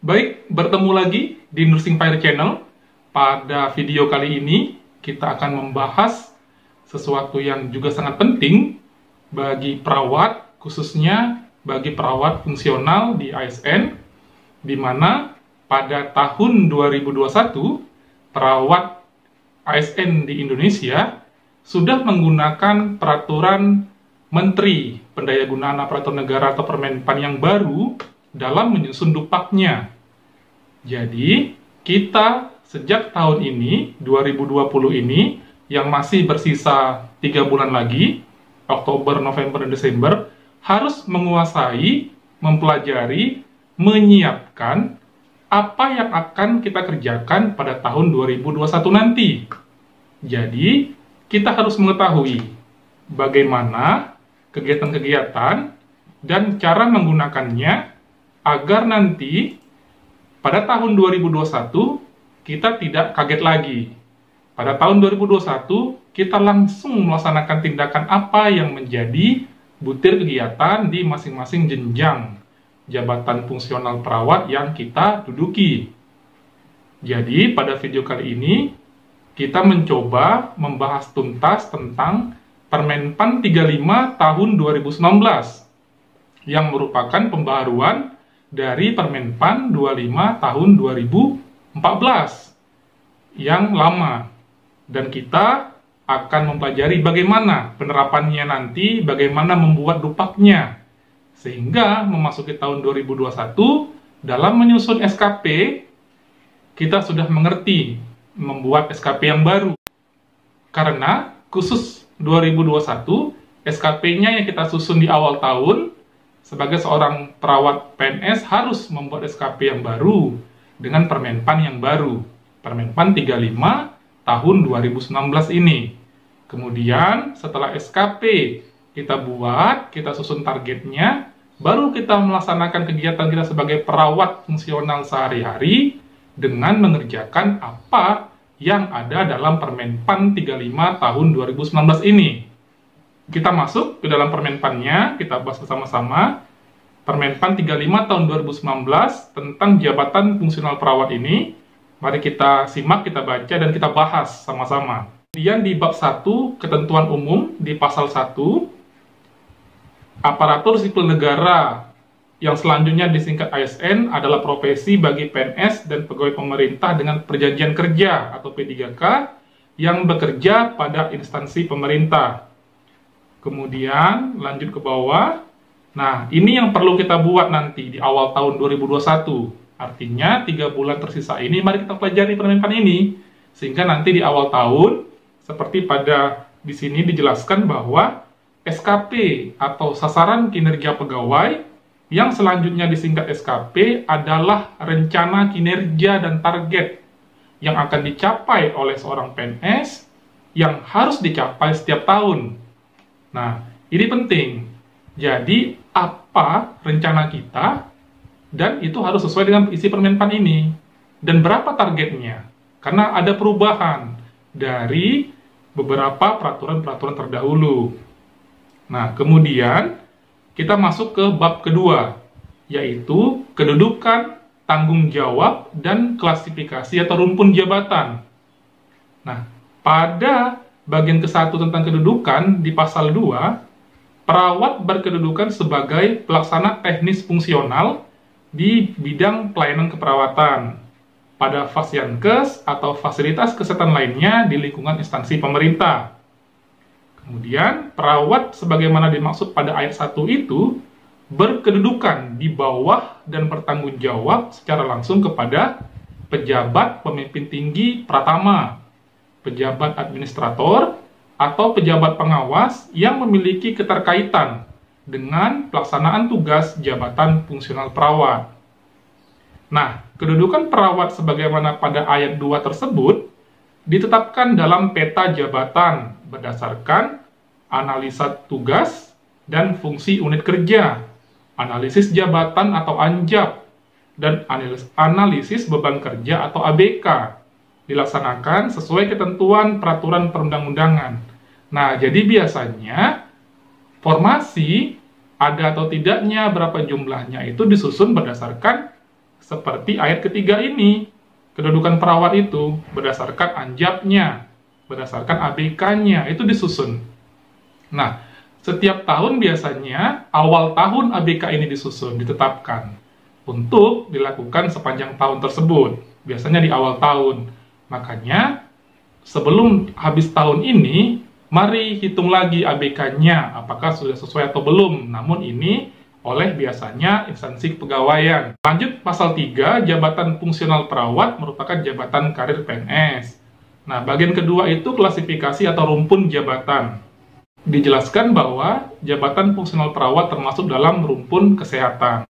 Baik, bertemu lagi di Nursing Fire Channel. Pada video kali ini, kita akan membahas sesuatu yang juga sangat penting bagi perawat, khususnya bagi perawat fungsional di ASN, di mana pada tahun 2021, perawat ASN di Indonesia sudah menggunakan peraturan Menteri Pendayagunaan Aparatur Negara atau Permenpan yang baru dalam menyusun dupaknya. Jadi, kita sejak tahun ini, 2020 ini, yang masih bersisa 3 bulan lagi, Oktober, November, dan Desember, harus menguasai, mempelajari, menyiapkan apa yang akan kita kerjakan pada tahun 2021 nanti. Jadi, kita harus mengetahui bagaimana kegiatan-kegiatan dan cara menggunakannya agar nanti pada tahun 2021 kita tidak kaget lagi. Pada tahun 2021 kita langsung melaksanakan tindakan apa yang menjadi butir kegiatan di masing-masing jenjang jabatan fungsional perawat yang kita duduki. Jadi pada video kali ini kita mencoba membahas tuntas tentang Permenpan 35 tahun 2019 yang merupakan pembaharuan dari Permenpan 25 tahun 2014 yang lama. Dan kita akan mempelajari bagaimana penerapannya nanti, bagaimana membuat dupaknya. Sehingga memasuki tahun 2021, dalam menyusun SKP, kita sudah mengerti membuat SKP yang baru. Karena khusus 2021, SKP-nya yang kita susun di awal tahun, sebagai seorang perawat PNS harus membuat SKP yang baru dengan Permenpan yang baru, Permenpan 35 tahun 2019 ini. Kemudian setelah SKP kita buat, kita susun targetnya, baru kita melaksanakan kegiatan kita sebagai perawat fungsional sehari-hari dengan mengerjakan apa yang ada dalam Permenpan 35 tahun 2019 ini. Kita masuk ke dalam Permenpannya, kita bahas bersama-sama. Permenpan 35 tahun 2019 tentang jabatan fungsional perawat ini. Mari kita simak, kita baca, dan kita bahas sama-sama. Kemudian di bab 1, ketentuan umum, di pasal 1, aparatur sipil negara yang selanjutnya disingkat ASN adalah profesi bagi PNS dan pegawai pemerintah dengan perjanjian kerja atau P3K yang bekerja pada instansi pemerintah. Kemudian lanjut ke bawah. Nah, ini yang perlu kita buat nanti di awal tahun 2021. Artinya 3 bulan tersisa ini mari kita pelajari Permenpan ini, sehingga nanti di awal tahun seperti pada di sini dijelaskan bahwa SKP atau sasaran kinerja pegawai yang selanjutnya disingkat SKP adalah rencana kinerja dan target yang akan dicapai oleh seorang PNS yang harus dicapai setiap tahun. Nah, ini penting. Jadi, apa rencana kita, dan itu harus sesuai dengan isi Permenpan ini. Dan berapa targetnya? Karena ada perubahan dari beberapa peraturan-peraturan terdahulu. Nah, kemudian kita masuk ke bab kedua, yaitu kedudukan, tanggung jawab, dan klasifikasi atau rumpun jabatan. Nah, pada bagian ke-1 tentang kedudukan di pasal 2, perawat berkedudukan sebagai pelaksana teknis fungsional di bidang pelayanan keperawatan pada Fasyankes atau fasilitas kesehatan lainnya di lingkungan instansi pemerintah. Kemudian, perawat sebagaimana dimaksud pada ayat 1 itu berkedudukan di bawah dan bertanggung jawab secara langsung kepada pejabat pemimpin tinggi pratama, pejabat administrator, atau pejabat pengawas yang memiliki keterkaitan dengan pelaksanaan tugas jabatan fungsional perawat. Nah, kedudukan perawat sebagaimana pada ayat 2 tersebut ditetapkan dalam peta jabatan berdasarkan analisa tugas dan fungsi unit kerja, analisis jabatan atau ANJAP, dan analisis beban kerja atau ABK, dilaksanakan sesuai ketentuan peraturan perundang-undangan. Nah, jadi biasanya formasi ada atau tidaknya, berapa jumlahnya itu disusun berdasarkan seperti ayat ketiga ini. Kedudukan perawat itu berdasarkan anjabnya, berdasarkan ABK-nya, itu disusun. Nah, setiap tahun biasanya awal tahun ABK ini disusun, ditetapkan untuk dilakukan sepanjang tahun tersebut. Biasanya di awal tahun. Makanya, sebelum habis tahun ini, mari hitung lagi ABK-nya, apakah sudah sesuai atau belum. Namun ini oleh biasanya instansi kepegawaian. Lanjut pasal 3, jabatan fungsional perawat merupakan jabatan karir PNS. Nah, bagian kedua itu klasifikasi atau rumpun jabatan. Dijelaskan bahwa jabatan fungsional perawat termasuk dalam rumpun kesehatan.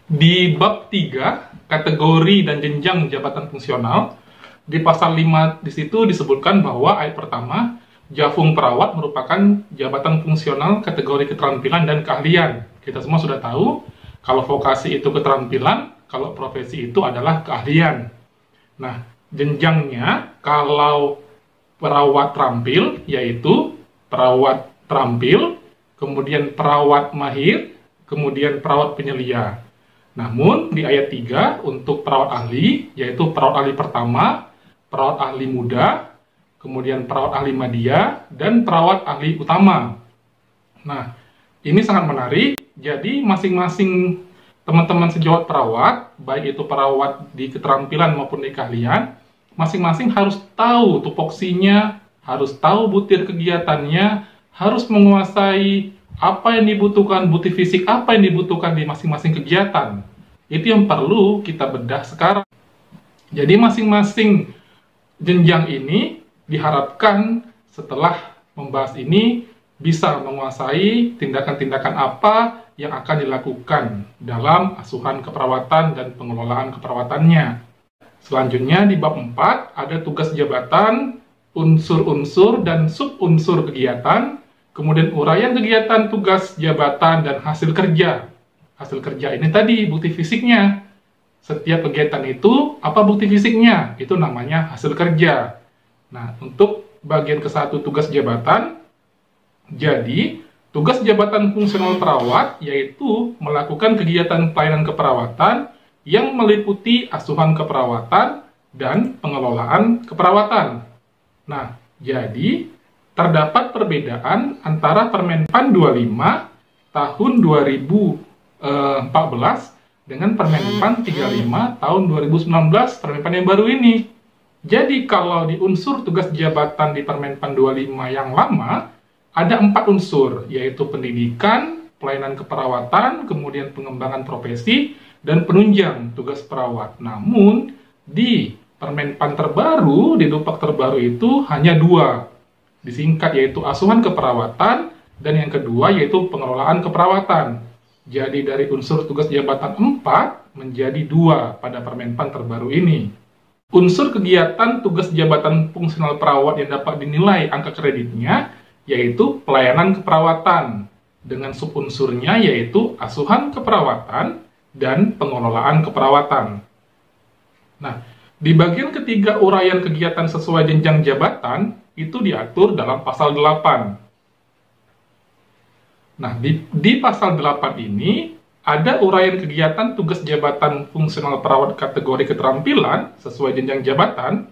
Di bab 3, kategori dan jenjang jabatan fungsional, di pasal 5 di situ disebutkan bahwa ayat pertama, Jafung perawat merupakan jabatan fungsional kategori keterampilan dan keahlian. Kita semua sudah tahu, kalau vokasi itu keterampilan, kalau profesi itu adalah keahlian. Nah, jenjangnya, kalau perawat terampil, yaitu perawat terampil, kemudian perawat mahir, kemudian perawat penyelia. Namun, di ayat 3, untuk perawat ahli, yaitu perawat ahli pertama, perawat ahli muda, kemudian perawat ahli madya, dan perawat ahli utama. Nah, ini sangat menarik. Jadi, masing-masing teman-teman sejawat perawat, baik itu perawat di keterampilan maupun di keahlian, masing-masing harus tahu tupoksinya, harus tahu butir kegiatannya, harus menguasai apa yang dibutuhkan, butir fisik apa yang dibutuhkan di masing-masing kegiatan. Itu yang perlu kita bedah sekarang. Jadi, masing-masing jenjang ini diharapkan setelah membahas ini bisa menguasai tindakan-tindakan apa yang akan dilakukan dalam asuhan keperawatan dan pengelolaan keperawatannya. Selanjutnya di bab 4 ada tugas jabatan, unsur-unsur dan sub-unsur kegiatan, kemudian uraian kegiatan, tugas jabatan, dan hasil kerja. Hasil kerja ini tadi bukti fisiknya. Setiap kegiatan itu apa bukti fisiknya? Itu namanya hasil kerja. Nah, untuk bagian ke-1 tugas jabatan, jadi tugas jabatan fungsional perawat yaitu melakukan kegiatan pelayanan keperawatan yang meliputi asuhan keperawatan dan pengelolaan keperawatan. Nah, jadi terdapat perbedaan antara Permenpan 25 tahun 2014 dengan Permenpan 35 tahun 2019, Permenpan yang baru ini. Jadi kalau di unsur tugas jabatan di Permenpan 25 yang lama, ada 4 unsur, yaitu pendidikan, pelayanan keperawatan, kemudian pengembangan profesi, dan penunjang tugas perawat. Namun, di Permenpan terbaru, di Dupak terbaru itu hanya 2. Disingkat yaitu asuhan keperawatan, dan yang kedua yaitu pengelolaan keperawatan. Jadi dari unsur tugas jabatan 4 menjadi 2 pada Permenpan terbaru ini. Unsur kegiatan tugas jabatan fungsional perawat yang dapat dinilai angka kreditnya yaitu pelayanan keperawatan, dengan subunsurnya yaitu asuhan keperawatan dan pengelolaan keperawatan. Nah, di bagian ketiga uraian kegiatan sesuai jenjang jabatan itu diatur dalam pasal 8. Nah, di pasal 8 ini ada uraian kegiatan tugas jabatan fungsional perawat kategori keterampilan sesuai jenjang jabatan.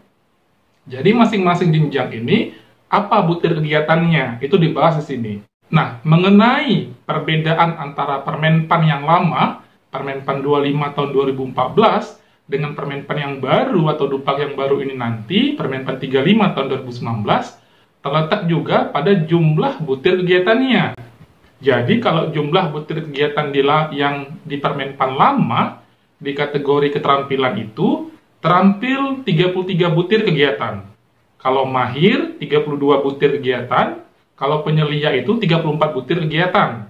Jadi masing-masing jenjang ini apa butir kegiatannya itu dibahas di sini. Nah, mengenai perbedaan antara Permenpan yang lama, Permenpan 25 tahun 2014 dengan Permenpan yang baru atau Dupak yang baru ini nanti, Permenpan 35 tahun 2019, terletak juga pada jumlah butir kegiatannya. Jadi kalau jumlah butir kegiatan yang di Permenpan lama di kategori keterampilan itu terampil 33 butir kegiatan. Kalau mahir 32 butir kegiatan, kalau penyelia itu 34 butir kegiatan.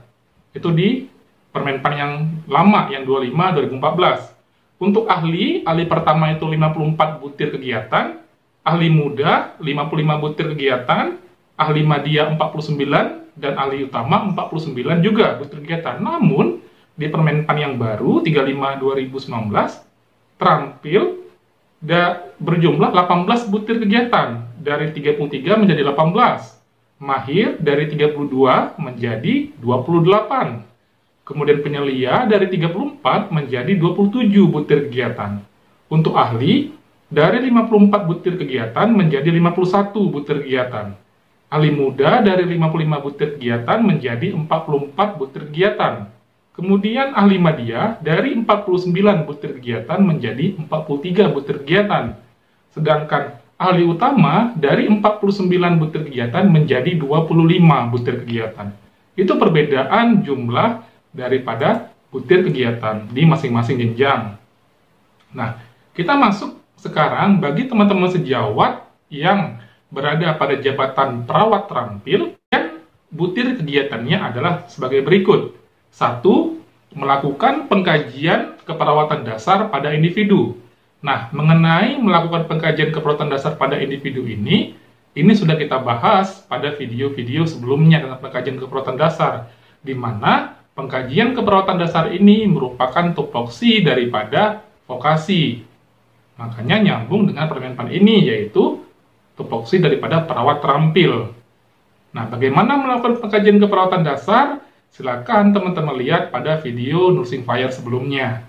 Itu di Permenpan yang lama yang 25 2014. Untuk ahli pertama itu 54 butir kegiatan, ahli muda 55 butir kegiatan, ahli madya 49 dan ahli utama 49 juga butir kegiatan. Namun, di Permenpan yang baru 35 2019 terampil berjumlah 18 butir kegiatan, dari 33 menjadi 18. Mahir dari 32 menjadi 28. Kemudian penyelia dari 34 menjadi 27 butir kegiatan. Untuk ahli, dari 54 butir kegiatan menjadi 51 butir kegiatan. Ahli muda dari 55 butir kegiatan menjadi 44 butir kegiatan. Kemudian ahli madya dari 49 butir kegiatan menjadi 43 butir kegiatan. Sedangkan ahli utama dari 49 butir kegiatan menjadi 25 butir kegiatan. Itu perbedaan jumlah daripada butir kegiatan di masing-masing jenjang. Nah, kita masuk sekarang bagi teman-teman sejawat yang berada pada jabatan perawat terampil, dan butir kegiatannya adalah sebagai berikut. 1. Melakukan pengkajian keperawatan dasar pada individu. Nah, mengenai melakukan pengkajian keperawatan dasar pada individu ini sudah kita bahas pada video-video sebelumnya tentang pengkajian keperawatan dasar, di mana pengkajian keperawatan dasar ini merupakan tupoksi daripada vokasi. Makanya nyambung dengan permenpan ini, yaitu tupoksi daripada perawat terampil. Nah, bagaimana melakukan pengkajian keperawatan dasar? Silakan teman-teman lihat pada video Nursing Fire sebelumnya.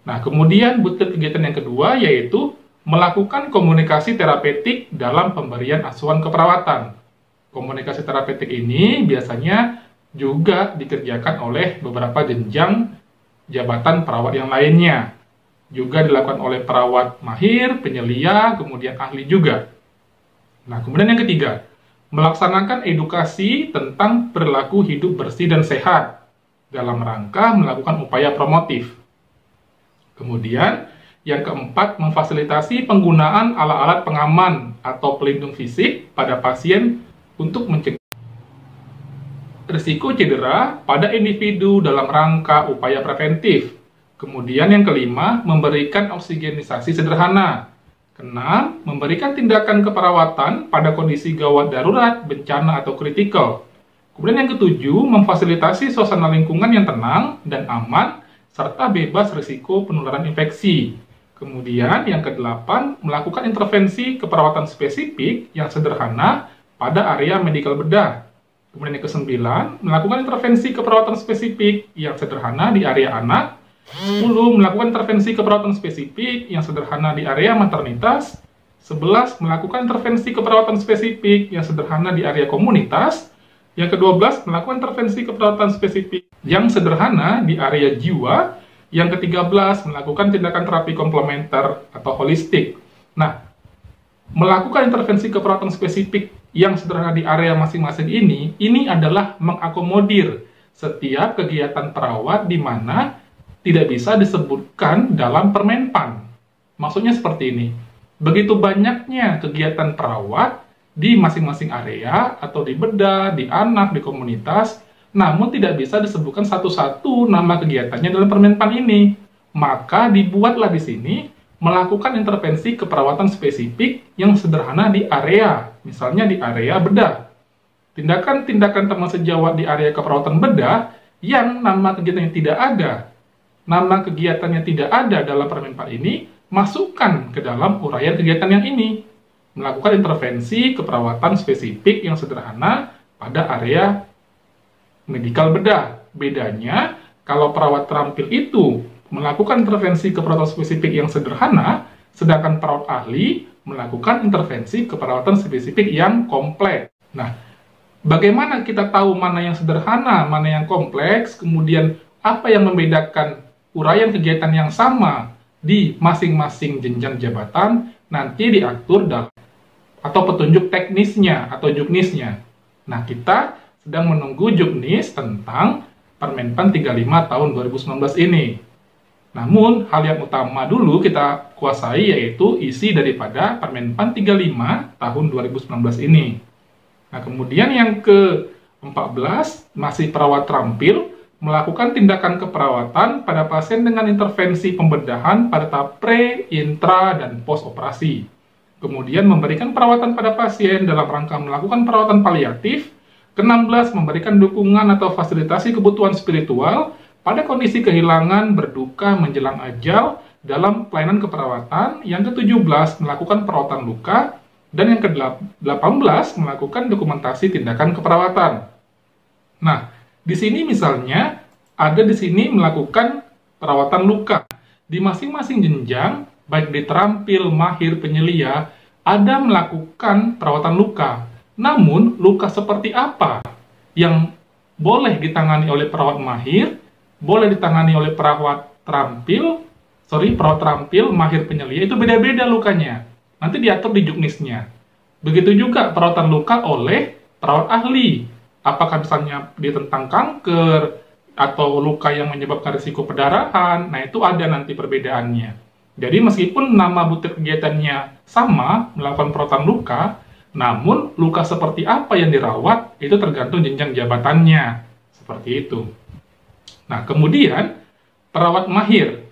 Nah, kemudian butir kegiatan yang kedua yaitu melakukan komunikasi terapeutik dalam pemberian asuhan keperawatan. Komunikasi terapeutik ini biasanya juga dikerjakan oleh beberapa jenjang jabatan perawat yang lainnya. Juga dilakukan oleh perawat mahir, penyelia, kemudian ahli juga. Nah, kemudian yang ketiga, melaksanakan edukasi tentang perilaku hidup bersih dan sehat dalam rangka melakukan upaya promotif. Kemudian, yang keempat, memfasilitasi penggunaan alat-alat pengaman atau pelindung fisik pada pasien untuk mencegah risiko cedera pada individu dalam rangka upaya preventif. Kemudian yang kelima, memberikan oksigenisasi sederhana. Keenam, memberikan tindakan keperawatan pada kondisi gawat darurat, bencana, atau kritikal. Kemudian yang ketujuh, memfasilitasi suasana lingkungan yang tenang dan aman, serta bebas risiko penularan infeksi. Kemudian yang kedelapan, melakukan intervensi keperawatan spesifik yang sederhana pada area medikal bedah. Kemudian yang kesembilan, melakukan intervensi keperawatan spesifik yang sederhana di area anak. 10. Melakukan intervensi keperawatan spesifik yang sederhana di area maternitas. 11. Melakukan intervensi keperawatan spesifik yang sederhana di area komunitas. Yang ke-12, melakukan intervensi keperawatan spesifik yang sederhana di area jiwa. Yang ke-13, melakukan tindakan terapi komplementer atau holistik. Nah, melakukan intervensi keperawatan spesifik yang sederhana di area masing-masing ini adalah mengakomodir setiap kegiatan perawat di mana tidak bisa disebutkan dalam permenpan. Maksudnya seperti ini. Begitu banyaknya kegiatan perawat di masing-masing area atau di bedah, di anak, di komunitas, namun tidak bisa disebutkan satu-satu nama kegiatannya dalam permenpan ini. Maka dibuatlah di sini melakukan intervensi keperawatan spesifik yang sederhana di area, misalnya di area bedah. Tindakan-tindakan teman sejawat di area keperawatan bedah yang nama kegiatannya tidak ada, nama kegiatannya tidak ada dalam permenpan ini, masukkan ke dalam uraian kegiatan yang ini. Melakukan intervensi keperawatan spesifik yang sederhana pada area medikal bedah. Bedanya, kalau perawat terampil itu melakukan intervensi keperawatan spesifik yang sederhana, sedangkan perawat ahli melakukan intervensi keperawatan spesifik yang kompleks. Nah, bagaimana kita tahu mana yang sederhana, mana yang kompleks, kemudian apa yang membedakan uraian kegiatan yang sama di masing-masing jenjang jabatan, nanti diatur dalam atau petunjuk teknisnya atau juknisnya. Nah, kita sedang menunggu juknis tentang Permenpan 35 tahun 2019 ini. Namun, hal yang utama dulu kita kuasai yaitu isi daripada Permenpan 35 tahun 2019 ini. Nah, kemudian yang ke-14, masih perawat terampil, melakukan tindakan keperawatan pada pasien dengan intervensi pembedahan pada tahap pre, intra, dan post operasi. Kemudian memberikan perawatan pada pasien dalam rangka melakukan perawatan paliatif. Ke-16, memberikan dukungan atau fasilitasi kebutuhan spiritual pada kondisi kehilangan, berduka, menjelang ajal dalam pelayanan keperawatan. Yang ke-17, melakukan perawatan luka. Dan yang ke-18, melakukan dokumentasi tindakan keperawatan. Nah, di sini misalnya ada di sini melakukan perawatan luka. Di masing-masing jenjang, baik di terampil, mahir, penyelia, ada melakukan perawatan luka. Namun, luka seperti apa yang boleh ditangani oleh perawat mahir, boleh ditangani oleh perawat terampil, mahir, penyelia, itu beda-beda lukanya. Nanti diatur di juknisnya. Begitu juga perawatan luka oleh perawat ahli. Apakah misalnya dia tentang kanker, atau luka yang menyebabkan risiko pendarahan, nah itu ada nanti perbedaannya. Jadi meskipun nama butir kegiatannya sama, melakukan perawatan luka, namun luka seperti apa yang dirawat, itu tergantung jenjang jabatannya. Seperti itu. Nah, kemudian perawat mahir.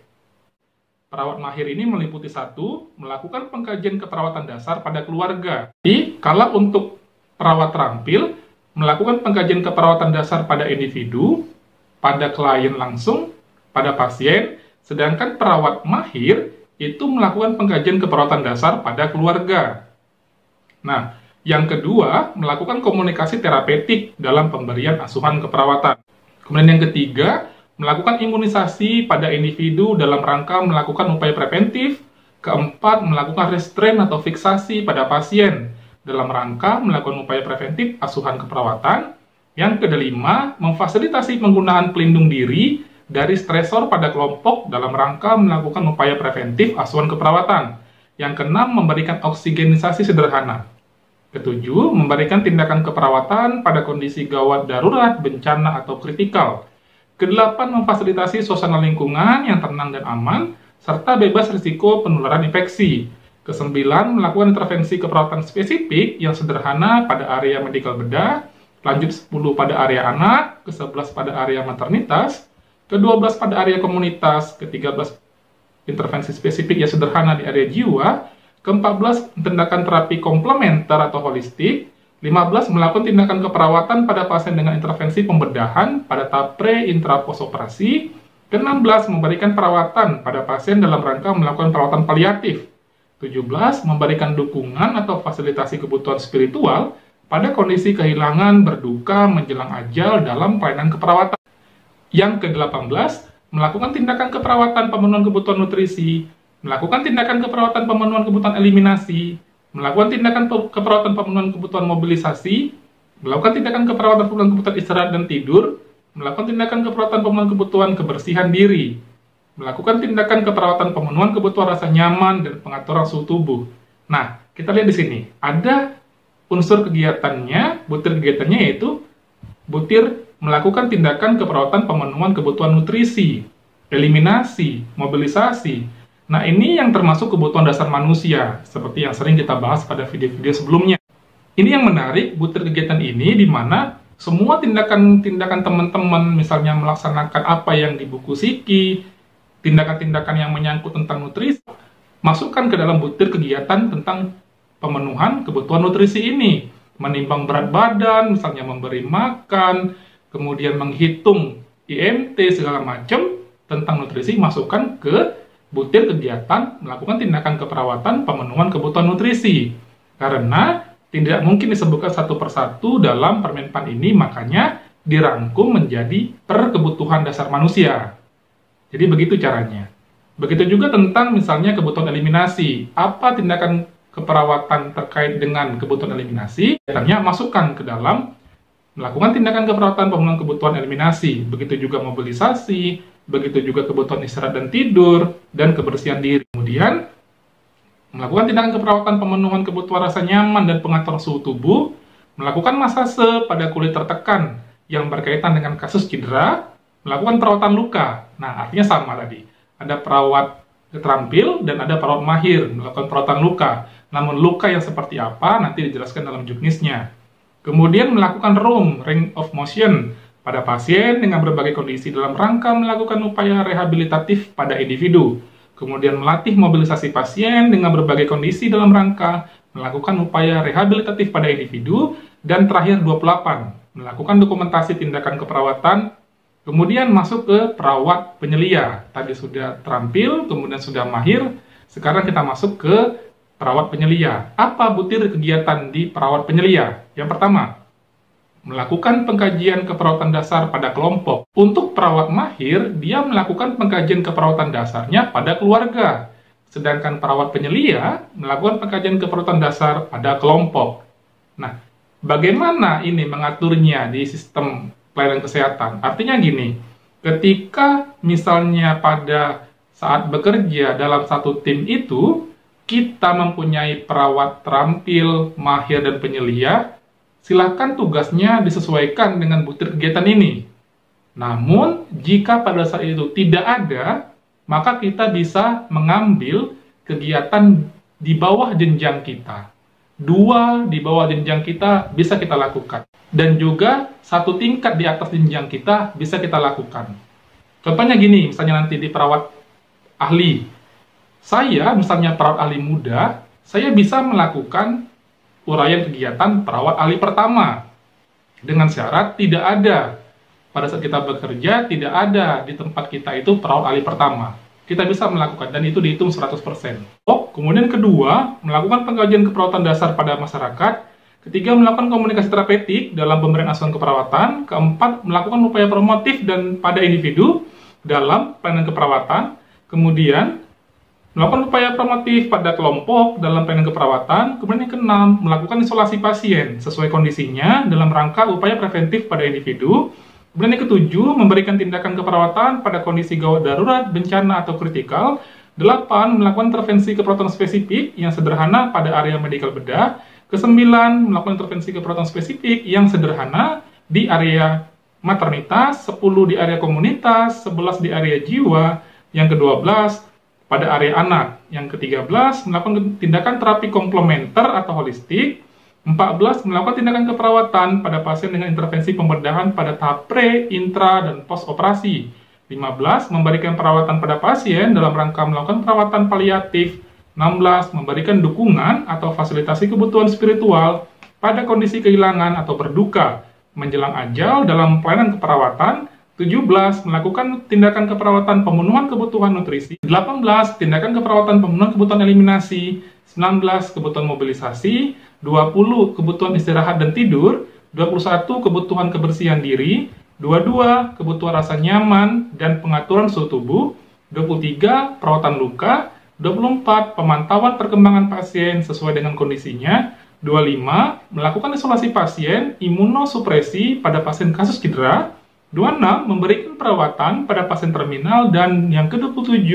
Perawat mahir ini meliputi 1, melakukan pengkajian keperawatan dasar pada keluarga. Jadi, kalau untuk perawat terampil, melakukan pengkajian keperawatan dasar pada individu, pada klien langsung, pada pasien, sedangkan perawat mahir itu melakukan pengkajian keperawatan dasar pada keluarga. Nah, yang kedua, melakukan komunikasi terapeutik dalam pemberian asuhan keperawatan. Kemudian yang ketiga, melakukan imunisasi pada individu dalam rangka melakukan upaya preventif. Keempat, melakukan restrain atau fiksasi pada pasien dalam rangka melakukan upaya preventif asuhan keperawatan. Yang kelima, memfasilitasi penggunaan pelindung diri dari stresor pada kelompok dalam rangka melakukan upaya preventif asuhan keperawatan. Yang keenam, memberikan oksigenisasi sederhana. Ketujuh, memberikan tindakan keperawatan pada kondisi gawat darurat, bencana, atau kritikal. Kedelapan, memfasilitasi suasana lingkungan yang tenang dan aman, serta bebas risiko penularan infeksi. Kesembilan, melakukan intervensi keperawatan spesifik yang sederhana pada area medikal bedah. Lanjut 10 pada area anak, ke-11 pada area maternitas, ke-12 pada area komunitas, ke-13 intervensi spesifik yang sederhana di area jiwa, ke-14 tindakan terapi komplementer atau holistik, 15 melakukan tindakan keperawatan pada pasien dengan intervensi pembedahan pada tahap pre, intra, pos operasi, ke-16 memberikan perawatan pada pasien dalam rangka melakukan perawatan paliatif, 17 memberikan dukungan atau fasilitasi kebutuhan spiritual pada kondisi kehilangan, berduka, menjelang ajal dalam pelayanan keperawatan. Yang ke-18, melakukan tindakan keperawatan pemenuhan kebutuhan nutrisi, melakukan tindakan keperawatan pemenuhan kebutuhan eliminasi, melakukan tindakan keperawatan pemenuhan kebutuhan mobilisasi, melakukan tindakan keperawatan pemenuhan kebutuhan istirahat dan tidur, melakukan tindakan keperawatan pemenuhan kebutuhan kebersihan diri, melakukan tindakan keperawatan pemenuhan kebutuhan rasa nyaman dan pengaturan suhu tubuh. Nah, kita lihat di sini, ada unsur kegiatannya, butir kegiatannya yaitu butir melakukan tindakan keperawatan pemenuhan kebutuhan nutrisi, eliminasi, mobilisasi. Nah, ini yang termasuk kebutuhan dasar manusia, seperti yang sering kita bahas pada video-video sebelumnya. Ini yang menarik, butir kegiatan ini di mana semua tindakan-tindakan teman-teman, misalnya melaksanakan apa yang di buku Psiki, tindakan-tindakan yang menyangkut tentang nutrisi, masukkan ke dalam butir kegiatan tentang pemenuhan kebutuhan nutrisi ini, menimbang berat badan, misalnya memberi makan, kemudian menghitung IMT segala macam tentang nutrisi, masukkan ke butir kegiatan melakukan tindakan keperawatan pemenuhan kebutuhan nutrisi. Karena tidak mungkin disebutkan satu persatu dalam Permenpan ini, makanya dirangkum menjadi per kebutuhan dasar manusia. Jadi begitu caranya. Begitu juga tentang misalnya kebutuhan eliminasi. Apa tindakan keperawatan terkait dengan kebutuhan eliminasi, katanya masukkan ke dalam melakukan tindakan keperawatan pemenuhan kebutuhan eliminasi, begitu juga mobilisasi, begitu juga kebutuhan istirahat dan tidur, dan kebersihan diri. Kemudian, melakukan tindakan keperawatan pemenuhan kebutuhan rasa nyaman dan pengaturan suhu tubuh, melakukan masase pada kulit tertekan yang berkaitan dengan kasus cedera, melakukan perawatan luka. Nah, artinya sama tadi. Ada perawat terampil dan ada perawat mahir melakukan perawatan luka. Namun luka yang seperti apa nanti dijelaskan dalam juknisnya. Kemudian melakukan ring of motion pada pasien dengan berbagai kondisi dalam rangka melakukan upaya rehabilitatif pada individu. Kemudian melatih mobilisasi pasien dengan berbagai kondisi dalam rangka melakukan upaya rehabilitatif pada individu. Dan terakhir 28, melakukan dokumentasi tindakan keperawatan. Kemudian masuk ke perawat penyelia. Tadi sudah terampil, kemudian sudah mahir. Sekarang kita masuk ke perawat penyelia. Apa butir kegiatan di perawat penyelia? Yang pertama, melakukan pengkajian keperawatan dasar pada kelompok. Untuk perawat mahir, dia melakukan pengkajian keperawatan dasarnya pada keluarga. Sedangkan perawat penyelia melakukan pengkajian keperawatan dasar pada kelompok. Nah, bagaimana ini mengaturnya di sistem pelayanan kesehatan? Artinya gini, ketika misalnya pada saat bekerja dalam satu tim itu, kita mempunyai perawat terampil, mahir, dan penyelia, silakan tugasnya disesuaikan dengan butir kegiatan ini. Namun, jika pada saat itu tidak ada, maka kita bisa mengambil kegiatan di bawah jenjang kita. 2 di bawah jenjang kita bisa kita lakukan. Dan juga 1 tingkat di atas jenjang kita bisa kita lakukan. Contohnya gini, misalnya nanti di perawat ahli. Saya, misalnya perawat ahli muda, saya bisa melakukan uraian kegiatan perawat ahli pertama. Dengan syarat tidak ada. Pada saat kita bekerja, tidak ada di tempat kita itu perawat ahli pertama. Kita bisa melakukan, dan itu dihitung 100%. Kemudian kedua, melakukan pengkajian keperawatan dasar pada masyarakat. Ketiga, melakukan komunikasi terapeutik dalam pemberian asuhan keperawatan. Keempat, melakukan upaya promotif dan pada individu dalam pelayanan keperawatan. Kemudian, melakukan upaya promotif pada kelompok dalam pelayanan keperawatan. Kemudian yang keenam, melakukan isolasi pasien sesuai kondisinya dalam rangka upaya preventif pada individu. Kemudian yang ketujuh, memberikan tindakan keperawatan pada kondisi gawat darurat, bencana, atau kritikal. 8, melakukan intervensi keperawatan spesifik yang sederhana pada area medikal bedah. Ke-9, melakukan intervensi keperawatan spesifik yang sederhana di area maternitas, 10 di area komunitas, 11 di area jiwa. Yang ke-12, pada area anak. Yang ke-13, melakukan tindakan terapi komplementer atau holistik. 14, melakukan tindakan keperawatan pada pasien dengan intervensi pembedahan pada tahap pre, intra, dan post operasi. 15, memberikan perawatan pada pasien dalam rangka melakukan perawatan paliatif. 16, memberikan dukungan atau fasilitasi kebutuhan spiritual pada kondisi kehilangan atau berduka menjelang ajal dalam pelayanan keperawatan. 17, melakukan tindakan keperawatan pemenuhan kebutuhan nutrisi. 18, tindakan keperawatan pemenuhan kebutuhan eliminasi. 19, kebutuhan mobilisasi. 20, kebutuhan istirahat dan tidur. 21, kebutuhan kebersihan diri. 22, kebutuhan rasa nyaman dan pengaturan suhu tubuh. 23, perawatan luka. 24, pemantauan perkembangan pasien sesuai dengan kondisinya. 25, melakukan isolasi pasien, imunosupresi pada pasien kasus cedera. 26, memberikan perawatan pada pasien terminal. Dan yang ke-27,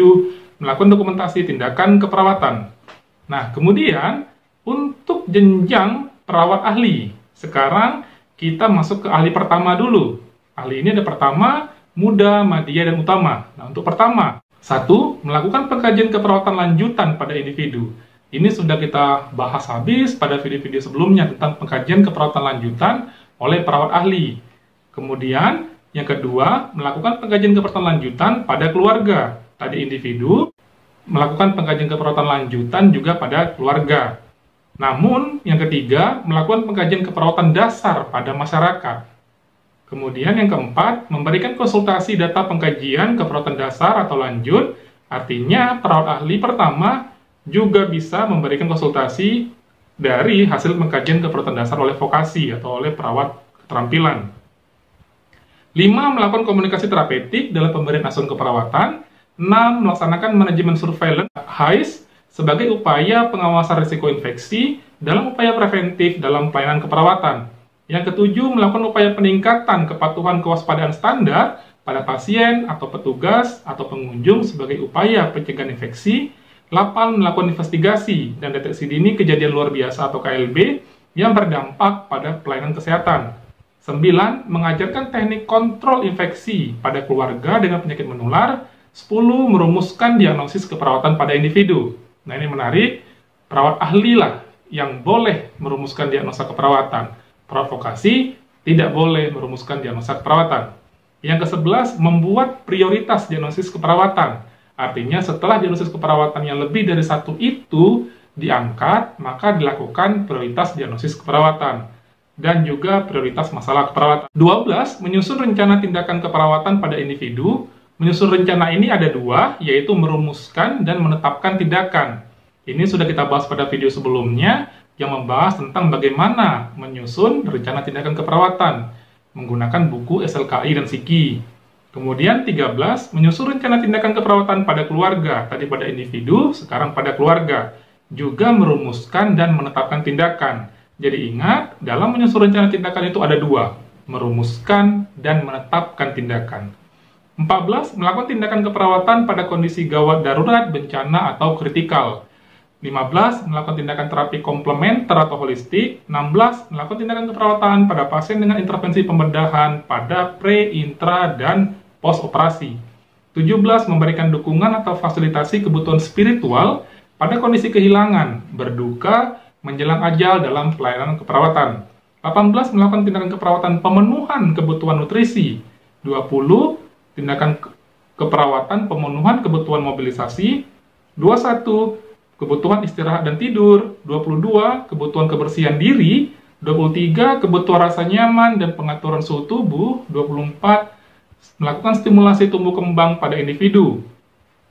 melakukan dokumentasi tindakan keperawatan. Nah, kemudian untuk jenjang perawat ahli, sekarang kita masuk ke ahli pertama dulu. Ahli ini ada pertama, muda, madya, dan utama. Nah, untuk pertama, 1, melakukan pengkajian keperawatan lanjutan pada individu. Ini sudah kita bahas habis pada video-video sebelumnya tentang pengkajian keperawatan lanjutan oleh perawat ahli. Kemudian, yang kedua, melakukan pengkajian keperawatan lanjutan pada keluarga. Tadi individu, melakukan pengkajian keperawatan lanjutan juga pada keluarga. Namun, yang ketiga, melakukan pengkajian keperawatan dasar pada masyarakat. Kemudian yang keempat, memberikan konsultasi data pengkajian keperawatan dasar atau lanjut. Artinya, perawat ahli pertama juga bisa memberikan konsultasi dari hasil pengkajian keperawatan dasar oleh vokasi atau oleh perawat keterampilan. 5, melakukan komunikasi terapeutik dalam pemberian asuhan keperawatan. 6, melaksanakan manajemen surveillance HIS sebagai upaya pengawasan risiko infeksi dalam upaya preventif dalam pelayanan keperawatan. Yang ke-7, melakukan upaya peningkatan kepatuhan kewaspadaan standar pada pasien atau petugas atau pengunjung sebagai upaya pencegahan infeksi. 8, melakukan investigasi dan deteksi dini kejadian luar biasa atau KLB yang berdampak pada pelayanan kesehatan. 9, mengajarkan teknik kontrol infeksi pada keluarga dengan penyakit menular. 10, merumuskan diagnosis keperawatan pada individu. Nah, ini menarik, perawat ahli lah yang boleh merumuskan diagnosa keperawatan. Perawat vokasi tidak boleh merumuskan diagnosa keperawatan. Yang ke-11, membuat prioritas diagnosis keperawatan. Artinya, setelah diagnosis keperawatan yang lebih dari 1 itu diangkat, maka dilakukan prioritas diagnosis keperawatan. Dan juga prioritas masalah keperawatan. 12, menyusun rencana tindakan keperawatan pada individu. Menyusun rencana ini ada 2, yaitu merumuskan dan menetapkan tindakan. Ini sudah kita bahas pada video sebelumnya. yang membahas tentang bagaimana menyusun rencana tindakan keperawatan menggunakan buku SLKI dan SIKI. Kemudian 13, menyusun rencana tindakan keperawatan pada keluarga, tadi pada individu, sekarang pada keluarga. Juga merumuskan dan menetapkan tindakan. Jadi ingat, dalam menyusun rencana tindakan itu ada dua, merumuskan dan menetapkan tindakan. 14, melakukan tindakan keperawatan pada kondisi gawat darurat, bencana, atau kritikal. 15, melakukan tindakan terapi komplementer atau holistik. 16, melakukan tindakan keperawatan pada pasien dengan intervensi pembedahan pada pre, intra, dan post-operasi. 17, memberikan dukungan atau fasilitasi kebutuhan spiritual pada kondisi kehilangan, berduka, menjelang ajal dalam pelayanan keperawatan. 18, melakukan tindakan keperawatan pemenuhan kebutuhan nutrisi. 20, tindakan keperawatan pemenuhan kebutuhan mobilisasi. 21, kebutuhan istirahat dan tidur. 22, kebutuhan kebersihan diri. 23, kebutuhan rasa nyaman dan pengaturan suhu tubuh. 24, melakukan stimulasi tumbuh kembang pada individu.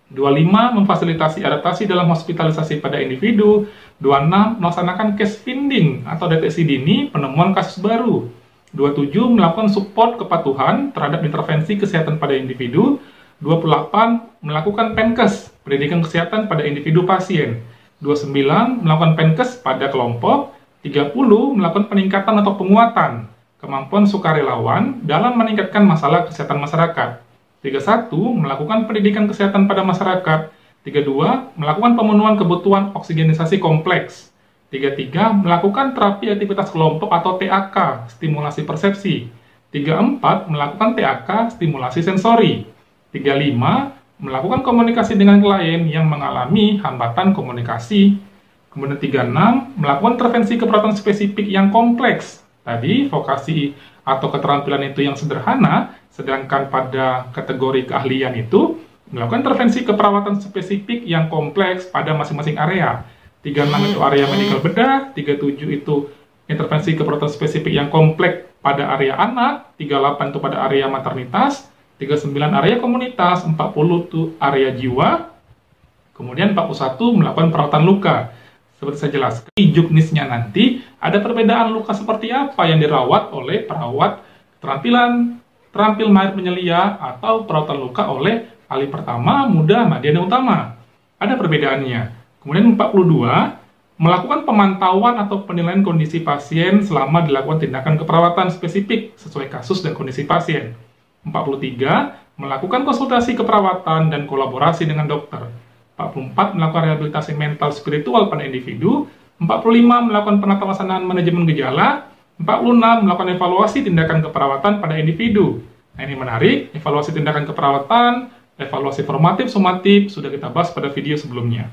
25, memfasilitasi adaptasi dalam hospitalisasi pada individu. 26, melaksanakan case finding atau deteksi dini penemuan kasus baru. 27, melakukan support kepatuhan terhadap intervensi kesehatan pada individu. 28, melakukan PENKES, pendidikan kesehatan pada individu pasien. 29, melakukan PENKES pada kelompok. 30, melakukan peningkatan atau penguatan kemampuan sukarelawan dalam meningkatkan masalah kesehatan masyarakat. 31, melakukan pendidikan kesehatan pada masyarakat. 32, melakukan pemenuhan kebutuhan oksigenisasi kompleks. 33, melakukan terapi aktivitas kelompok atau TAK, stimulasi persepsi. 34, melakukan TAK, stimulasi sensori. 35, melakukan komunikasi dengan klien yang mengalami hambatan komunikasi. Kemudian 36, melakukan intervensi keperawatan spesifik yang kompleks. Tadi, vokasi atau keterampilan itu yang sederhana, sedangkan pada kategori keahlian itu, melakukan intervensi keperawatan spesifik yang kompleks pada masing-masing area. 36 itu area medikal bedah, 37 itu intervensi keperawatan spesifik yang kompleks pada area anak, 38 itu pada area maternitas, 39 area komunitas, 40 itu area jiwa, kemudian 41 melakukan perawatan luka. Seperti saya jelaskan, di juknisnya nanti ada perbedaan luka seperti apa yang dirawat oleh perawat terampil mahir penyelia atau perawatan luka oleh ahli pertama, muda, madya, dan utama. Ada perbedaannya. Kemudian 42, melakukan pemantauan atau penilaian kondisi pasien selama dilakukan tindakan keperawatan spesifik sesuai kasus dan kondisi pasien. 43, melakukan konsultasi keperawatan dan kolaborasi dengan dokter. 44, melakukan rehabilitasi mental spiritual pada individu. 45, melakukan penata-laksanaan manajemen gejala. 46, melakukan evaluasi tindakan keperawatan pada individu. Nah, ini menarik, evaluasi tindakan keperawatan, evaluasi formatif, sumatif, sudah kita bahas pada video sebelumnya.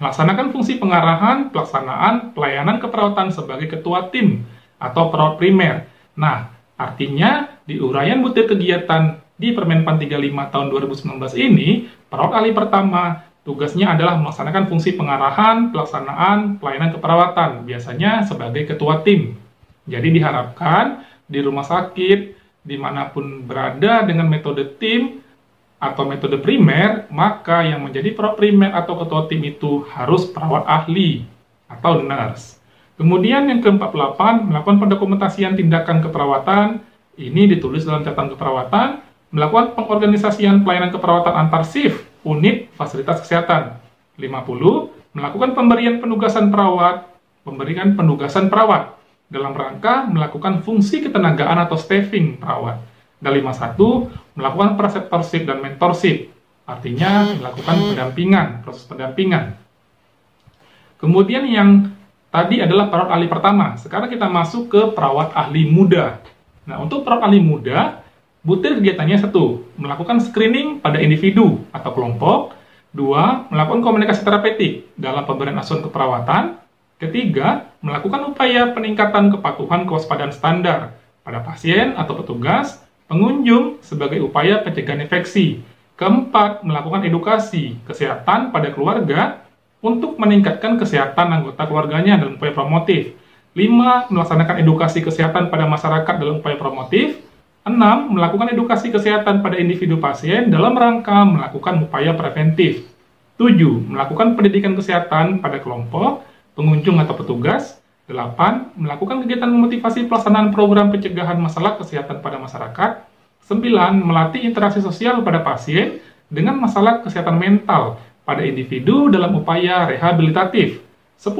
Melaksanakan fungsi pengarahan, pelaksanaan, pelayanan keperawatan sebagai ketua tim atau perawat primer. Nah, artinya di uraian butir kegiatan di Permenpan 35 tahun 2019 ini, perawat ahli pertama tugasnya adalah melaksanakan fungsi pengarahan, pelaksanaan, pelayanan keperawatan, biasanya sebagai ketua tim. Jadi diharapkan di rumah sakit, dimanapun berada dengan metode tim atau metode primer, maka yang menjadi perawat primer atau ketua tim itu harus perawat ahli atau nurse. Kemudian yang ke-48, melakukan pendokumentasian tindakan keperawatan, ini ditulis dalam catatan keperawatan, melakukan pengorganisasian pelayanan keperawatan antar shift, unit, fasilitas kesehatan. 50, melakukan pemberian penugasan perawat dalam rangka melakukan fungsi ketenagaan atau staffing perawat. Dan 51, melakukan preceptorship dan mentorship, artinya melakukan pendampingan, proses pendampingan. Kemudian yang tadi adalah perawat ahli pertama, sekarang kita masuk ke perawat ahli muda. Nah, untuk perawat ahli muda, butir kegiatannya 1, melakukan screening pada individu atau kelompok. 2, melakukan komunikasi terapeutik dalam pemberian asuhan keperawatan. 3, melakukan upaya peningkatan kepatuhan kewaspadaan standar pada pasien atau petugas, pengunjung sebagai upaya pencegahan infeksi. 4, melakukan edukasi kesehatan pada keluarga untuk meningkatkan kesehatan anggota keluarganya dalam upaya promotif. 5, melaksanakan edukasi kesehatan pada masyarakat dalam upaya promotif. 6, melakukan edukasi kesehatan pada individu pasien dalam rangka melakukan upaya preventif. 7, melakukan pendidikan kesehatan pada kelompok. pengunjung atau petugas. 8. Melakukan kegiatan memotivasi pelaksanaan program pencegahan masalah kesehatan pada masyarakat. 9. Melatih interaksi sosial pada pasien dengan masalah kesehatan mental pada individu dalam upaya rehabilitatif. 10.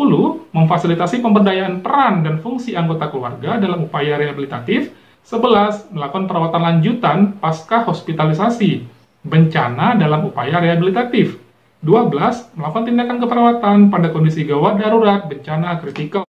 Memfasilitasi pemberdayaan peran dan fungsi anggota keluarga dalam upaya rehabilitatif. 11. Melakukan perawatan lanjutan pasca hospitalisasi bencana dalam upaya rehabilitatif. 12. Melakukan tindakan keperawatan pada kondisi gawat darurat bencana kritikal.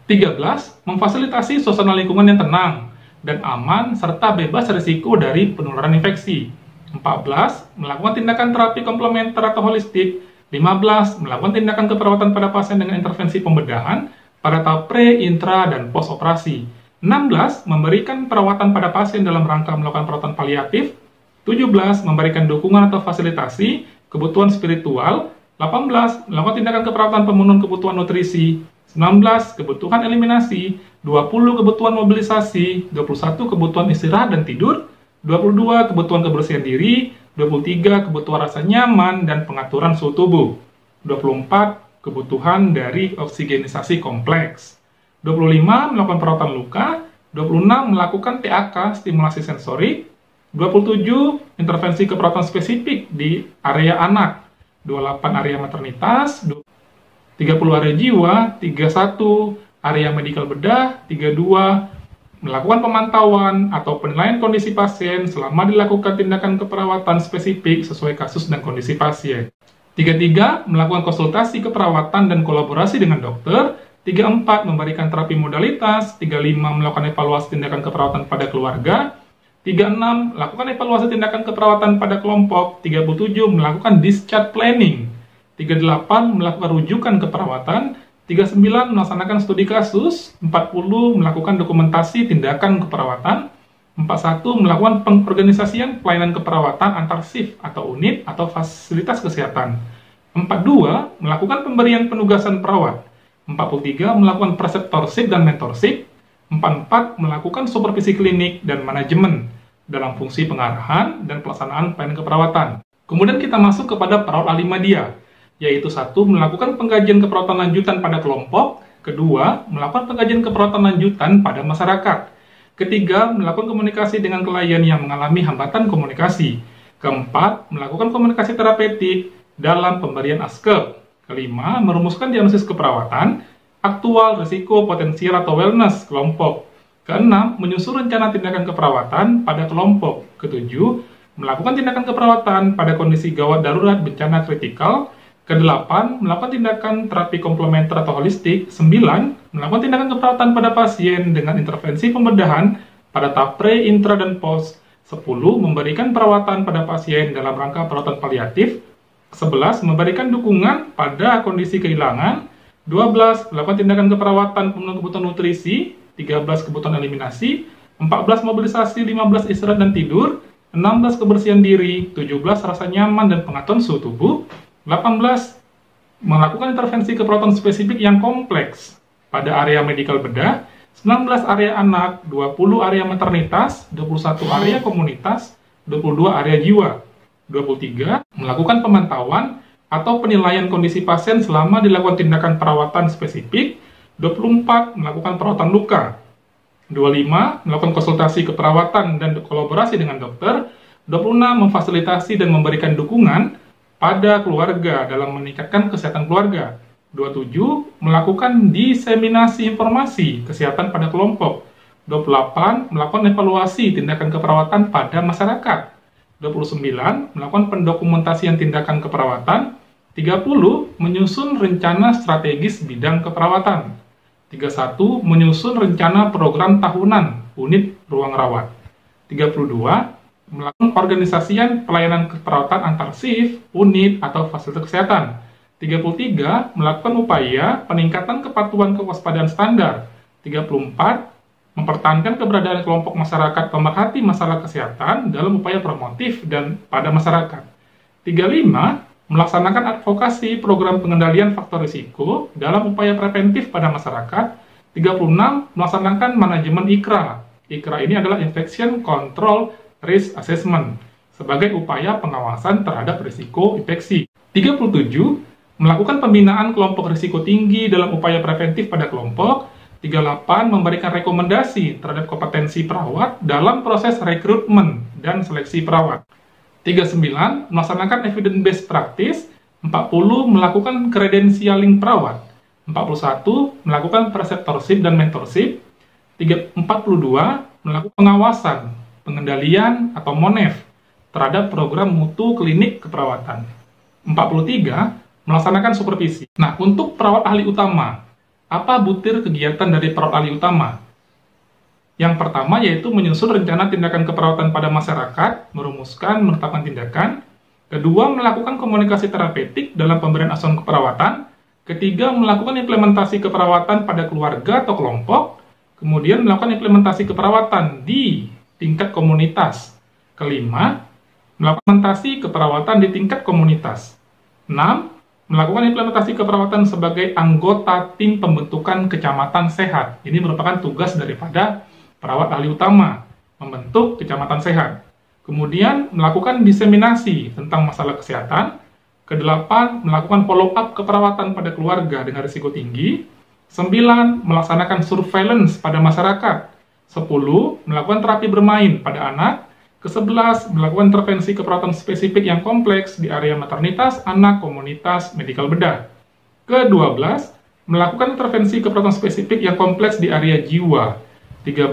13. Memfasilitasi suasana lingkungan yang tenang dan aman serta bebas risiko dari penularan infeksi. 14. Melakukan tindakan terapi komplementer atau holistik. 15. Melakukan tindakan keperawatan pada pasien dengan intervensi pembedahan pada tahap pre, intra, dan post operasi. 16. Memberikan perawatan pada pasien dalam rangka melakukan perawatan paliatif. 17. Memberikan dukungan atau fasilitasi kebutuhan spiritual. 18. Melakukan tindakan keperawatan pemenuhan kebutuhan nutrisi. 19. Kebutuhan eliminasi. 20. Kebutuhan mobilisasi. 21. Kebutuhan istirahat dan tidur. 22. Kebutuhan kebersihan diri. 23. Kebutuhan rasa nyaman dan pengaturan suhu tubuh. 24. Kebutuhan dari oksigenisasi kompleks. 25. Melakukan perawatan luka. 26. Melakukan TAK, stimulasi sensorik. 27. Intervensi keperawatan spesifik di area anak. 28. Area maternitas. 30 area jiwa, 31 area medikal bedah, 32 melakukan pemantauan atau penilaian kondisi pasien selama dilakukan tindakan keperawatan spesifik sesuai kasus dan kondisi pasien. 33 melakukan konsultasi keperawatan dan kolaborasi dengan dokter. 34 memberikan terapi modalitas. 35 melakukan evaluasi tindakan keperawatan pada keluarga. 36 melakukan evaluasi tindakan keperawatan pada kelompok. 37 melakukan discharge planning. 38 melakukan rujukan keperawatan. 39 melaksanakan studi kasus. 40 melakukan dokumentasi tindakan keperawatan. 41 melakukan pengorganisasian pelayanan keperawatan antar shift atau unit atau fasilitas kesehatan. 42 melakukan pemberian penugasan perawat. 43 melakukan preceptorship dan mentorship. 44 melakukan supervisi klinik dan manajemen dalam fungsi pengarahan dan pelaksanaan pelayanan keperawatan. Kemudian kita masuk kepada perawat ahli media, yaitu 1. Melakukan pengkajian keperawatan lanjutan pada kelompok. 2. Melakukan pengkajian keperawatan lanjutan pada masyarakat. 3. Melakukan komunikasi dengan klien yang mengalami hambatan komunikasi. 4. Melakukan komunikasi terapeutik dalam pemberian ASKEP. 5. Merumuskan diagnosis keperawatan, aktual, risiko, potensial, atau wellness kelompok. 6. Menyusun rencana tindakan keperawatan pada kelompok. 7. Melakukan tindakan keperawatan pada kondisi gawat darurat bencana kritikal. 8. Melakukan tindakan terapi komplementer atau holistik. 9. Melakukan tindakan keperawatan pada pasien dengan intervensi pembedahan pada tahap pre, intra, dan post. 10. Memberikan perawatan pada pasien dalam rangka perawatan paliatif. 11. Memberikan dukungan pada kondisi kehilangan. 12. Melakukan tindakan keperawatan pemenuhan kebutuhan nutrisi. 13. Kebutuhan eliminasi. 14. Mobilisasi. 15. Istirahat dan tidur. 16. Kebersihan diri. 17. Rasa nyaman dan pengaturan suhu tubuh. 18. Melakukan intervensi keperawatan spesifik yang kompleks pada area medikal bedah. 19. Area anak. 20. Area maternitas. 21. Area komunitas. 22. Area jiwa. 23. Melakukan pemantauan atau penilaian kondisi pasien selama dilakukan tindakan perawatan spesifik. 24. Melakukan perawatan luka. 25. Melakukan konsultasi keperawatan dan kolaborasi dengan dokter. 26. Memfasilitasi dan memberikan dukungan pada keluarga dalam meningkatkan kesehatan keluarga. 27. Melakukan diseminasi informasi kesehatan pada kelompok. 28. Melakukan evaluasi tindakan keperawatan pada masyarakat. 29. Melakukan pendokumentasian tindakan keperawatan. 30. Menyusun rencana strategis bidang keperawatan. 31. Menyusun rencana program tahunan unit ruang rawat. 32. Melakukan organisasian pelayanan keperawatan antar shift, unit, atau fasilitas kesehatan. 33. Melakukan upaya peningkatan kepatuhan kewaspadaan standar. 34. Mempertahankan keberadaan kelompok masyarakat pemerhati masalah kesehatan dalam upaya promotif dan pada masyarakat. 35. Melaksanakan advokasi program pengendalian faktor risiko dalam upaya preventif pada masyarakat. 36. Melaksanakan manajemen ICRA. ICRA ini adalah Infection Control Risk Assessment sebagai upaya pengawasan terhadap risiko infeksi. 37. Melakukan pembinaan kelompok risiko tinggi dalam upaya preventif pada kelompok. 38. Memberikan rekomendasi terhadap kompetensi perawat dalam proses rekrutmen dan seleksi perawat. 39. Melaksanakan evidence-based practice. 40. Melakukan credentialing perawat. 41. Melakukan preceptorship dan mentorship. 42. Melakukan pengawasan, pengendalian atau MONEF terhadap program mutu klinik keperawatan. 43. Melaksanakan supervisi. Nah, untuk perawat ahli utama, apa butir kegiatan dari perawat ahli utama? Yang pertama yaitu menyusun rencana tindakan keperawatan pada masyarakat, merumuskan, menetapkan tindakan. Kedua, melakukan komunikasi terapeutik dalam pemberian asuhan keperawatan. Ketiga, melakukan implementasi keperawatan pada keluarga atau kelompok. Kemudian, melakukan implementasi keperawatan di tingkat komunitas. Kelima, melakukan implementasi keperawatan di tingkat komunitas. 6. Melakukan implementasi keperawatan sebagai anggota tim pembentukan kecamatan sehat. Ini merupakan tugas daripada perawat ahli utama, membentuk kecamatan sehat. Kemudian, melakukan diseminasi tentang masalah kesehatan. Kedelapan, melakukan follow-up keperawatan pada keluarga dengan risiko tinggi. 9. Melaksanakan surveillance pada masyarakat. 10. Melakukan terapi bermain pada anak. Ke-11, melakukan intervensi keperawatan spesifik yang kompleks di area maternitas, anak, komunitas, medikal bedah. Ke-12, melakukan intervensi keperawatan spesifik yang kompleks di area jiwa. 13,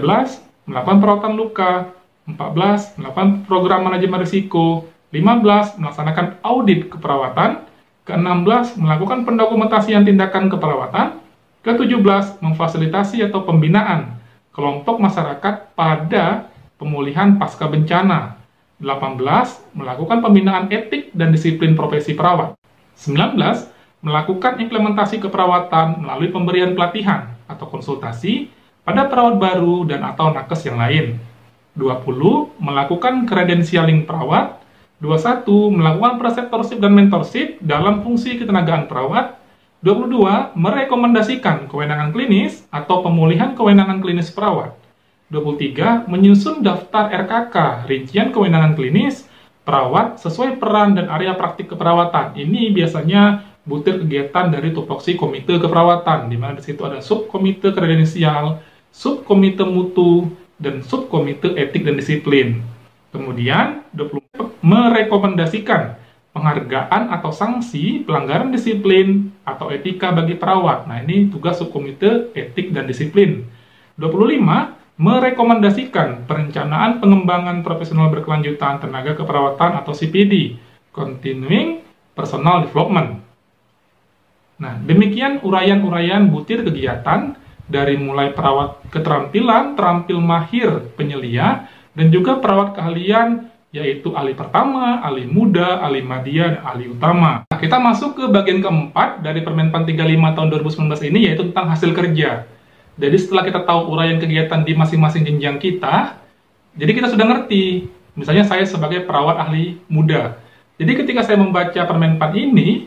melakukan perawatan luka. 14, melakukan program manajemen risiko. 15, melaksanakan audit keperawatan. Ke-16, melakukan pendokumentasian tindakan keperawatan. Ke-17, memfasilitasi atau pembinaan kelompok masyarakat pada pemulihan pasca bencana. 18. Melakukan pembinaan etik dan disiplin profesi perawat. 19. Melakukan implementasi keperawatan melalui pemberian pelatihan atau konsultasi pada perawat baru dan atau nakes yang lain. 20. Melakukan credentialing perawat. 21. Melakukan preceptorship dan mentorship dalam fungsi ketenagaan perawat. 22. Merekomendasikan kewenangan klinis atau pemulihan kewenangan klinis perawat. 23. Menyusun daftar RKK, rincian kewenangan klinis, perawat, sesuai peran dan area praktik keperawatan. Ini biasanya butir kegiatan dari tupoksi komite keperawatan, di mana di situ ada subkomite kredensial, subkomite mutu, dan subkomite etik dan disiplin. Kemudian, 24. Merekomendasikan penghargaan atau sanksi pelanggaran disiplin atau etika bagi perawat. Nah, ini tugas subkomite etik dan disiplin. 25. Merekomendasikan perencanaan pengembangan profesional berkelanjutan tenaga keperawatan atau CPD, Continuing Personal Development. Nah, demikian uraian-uraian butir kegiatan dari mulai perawat keterampilan, terampil mahir, penyelia, dan juga perawat keahlian, yaitu ahli pertama, ahli muda, ahli madya, dan ahli utama. Nah, kita masuk ke bagian keempat dari Permenpan 35 tahun 2019 ini, yaitu tentang hasil kerja. Jadi setelah kita tahu uraian kegiatan di masing-masing jenjang kita, jadi kita sudah ngerti. Misalnya saya sebagai perawat ahli muda. Jadi ketika saya membaca Permenpan ini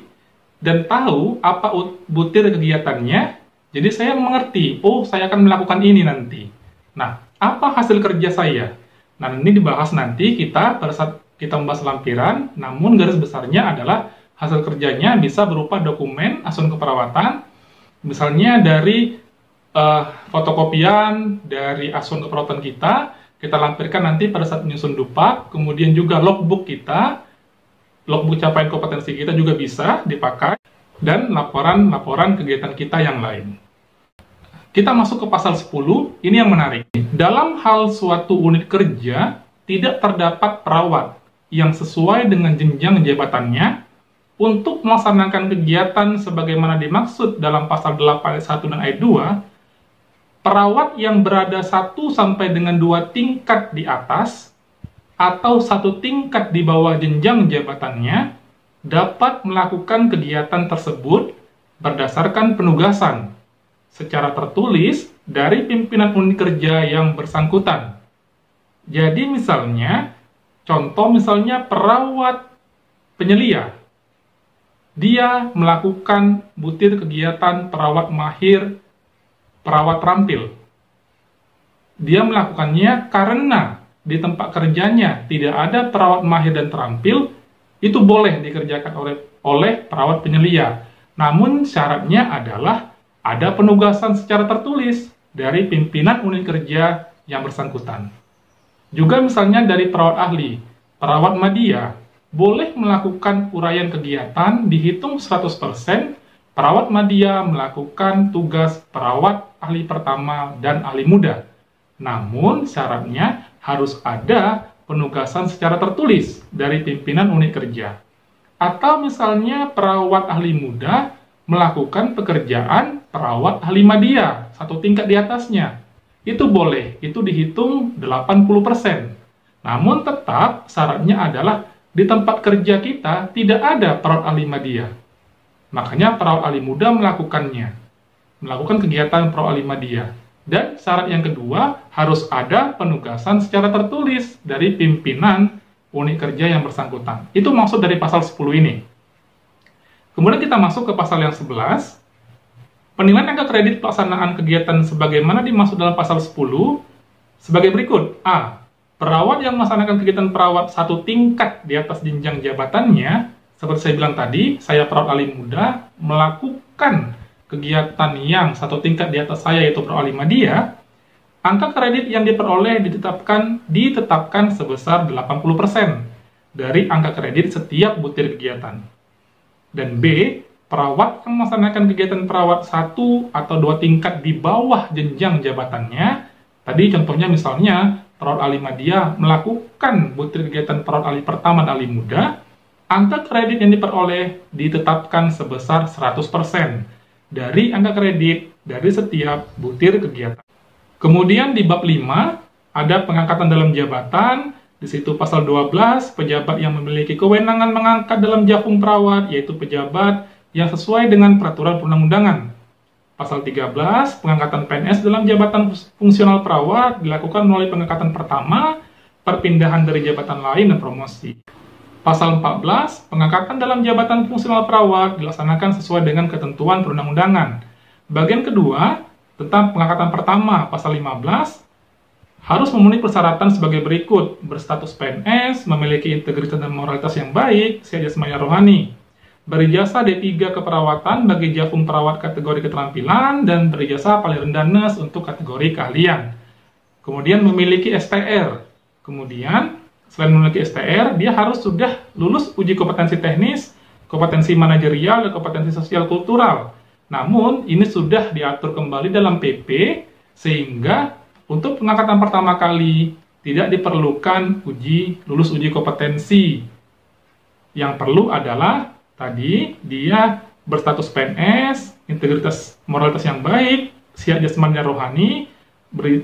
dan tahu apa butir kegiatannya, jadi saya mengerti, oh saya akan melakukan ini nanti. Nah, apa hasil kerja saya? Nah, ini dibahas nanti pada saat kita membahas lampiran, namun garis besarnya adalah hasil kerjanya bisa berupa dokumen asuhan keperawatan, misalnya dari fotokopian dari asuhan keperawatan kita lampirkan nanti pada saat menyusun dupak, kemudian juga logbook kita, logbook capaian kompetensi kita juga bisa dipakai, dan laporan-laporan kegiatan kita yang lain. Kita masuk ke pasal 10, ini yang menarik. Dalam hal suatu unit kerja, tidak terdapat perawat yang sesuai dengan jenjang jabatannya untuk melaksanakan kegiatan sebagaimana dimaksud dalam pasal 8 ayat 1 dan ayat 2, perawat yang berada 1 sampai dengan 2 tingkat di atas atau 1 tingkat di bawah jenjang jabatannya dapat melakukan kegiatan tersebut berdasarkan penugasan secara tertulis dari pimpinan unit kerja yang bersangkutan. Jadi misalnya, contoh misalnya perawat penyelia, dia melakukan butir kegiatan perawat mahir, perawat terampil. Dia melakukannya karena di tempat kerjanya tidak ada perawat mahir dan terampil, itu boleh dikerjakan oleh perawat penyelia. Namun syaratnya adalah ada penugasan secara tertulis dari pimpinan unit kerja yang bersangkutan. Juga misalnya dari perawat ahli, perawat madya, boleh melakukan uraian kegiatan dihitung 100%, perawat madya melakukan tugas perawat ahli pertama dan ahli muda. Namun syaratnya harus ada penugasan secara tertulis dari pimpinan unit kerja. Atau misalnya perawat ahli muda melakukan pekerjaan perawat ahli madya, satu tingkat di atasnya. Itu boleh, itu dihitung 80%. Namun tetap syaratnya adalah di tempat kerja kita tidak ada perawat ahli madya. Makanya perawat ahli muda melakukannya, melakukan kegiatan perawat ahli madya. Dan syarat yang kedua, harus ada penugasan secara tertulis dari pimpinan unit kerja yang bersangkutan. Itu maksud dari pasal 10 ini. Kemudian kita masuk ke pasal yang 11. Penilaian angka kredit pelaksanaan kegiatan sebagaimana dimaksud dalam pasal 10 sebagai berikut. A. Perawat yang melaksanakan kegiatan perawat satu tingkat di atas jenjang jabatannya, seperti saya bilang tadi, saya perawat ahli muda, melakukan kegiatan yang satu tingkat di atas saya, yaitu perawat ahli madya, angka kredit yang diperoleh ditetapkan sebesar 80% dari angka kredit setiap butir kegiatan. Dan B. Perawat yang melaksanakan kegiatan perawat satu atau dua tingkat di bawah jenjang jabatannya, tadi contohnya misalnya perawat ahli madya melakukan butir kegiatan perawat ahli pertama dan ahli muda, angka kredit yang diperoleh ditetapkan sebesar 100% dari angka kredit dari setiap butir kegiatan. Kemudian di bab 5 ada pengangkatan dalam jabatan. Di situ pasal 12, pejabat yang memiliki kewenangan mengangkat dalam jafung perawat, yaitu pejabat yang sesuai dengan peraturan perundang-undangan. Pasal 13, pengangkatan PNS dalam jabatan fungsional perawat dilakukan melalui pengangkatan pertama, perpindahan dari jabatan lain, dan promosi. Pasal 14, pengangkatan dalam jabatan fungsional perawat dilaksanakan sesuai dengan ketentuan perundang-undangan. Bagian kedua, tentang pengangkatan pertama, pasal 15, harus memenuhi persyaratan sebagai berikut: berstatus PNS, memiliki integritas dan moralitas yang baik, sehat jasmani dan rohani, berijazah D3 keperawatan bagi jafung perawat kategori keterampilan, dan berijazah paling rendah nurse untuk kategori keahlian. Kemudian memiliki STR. Kemudian, selain memiliki STR, dia harus sudah lulus uji kompetensi teknis, kompetensi manajerial, dan kompetensi sosial kultural. Namun, ini sudah diatur kembali dalam PP, sehingga untuk pengangkatan pertama kali tidak diperlukan lulus uji kompetensi. Yang perlu adalah tadi dia berstatus PNS, integritas moralitas yang baik, sehat jasmani dan rohani,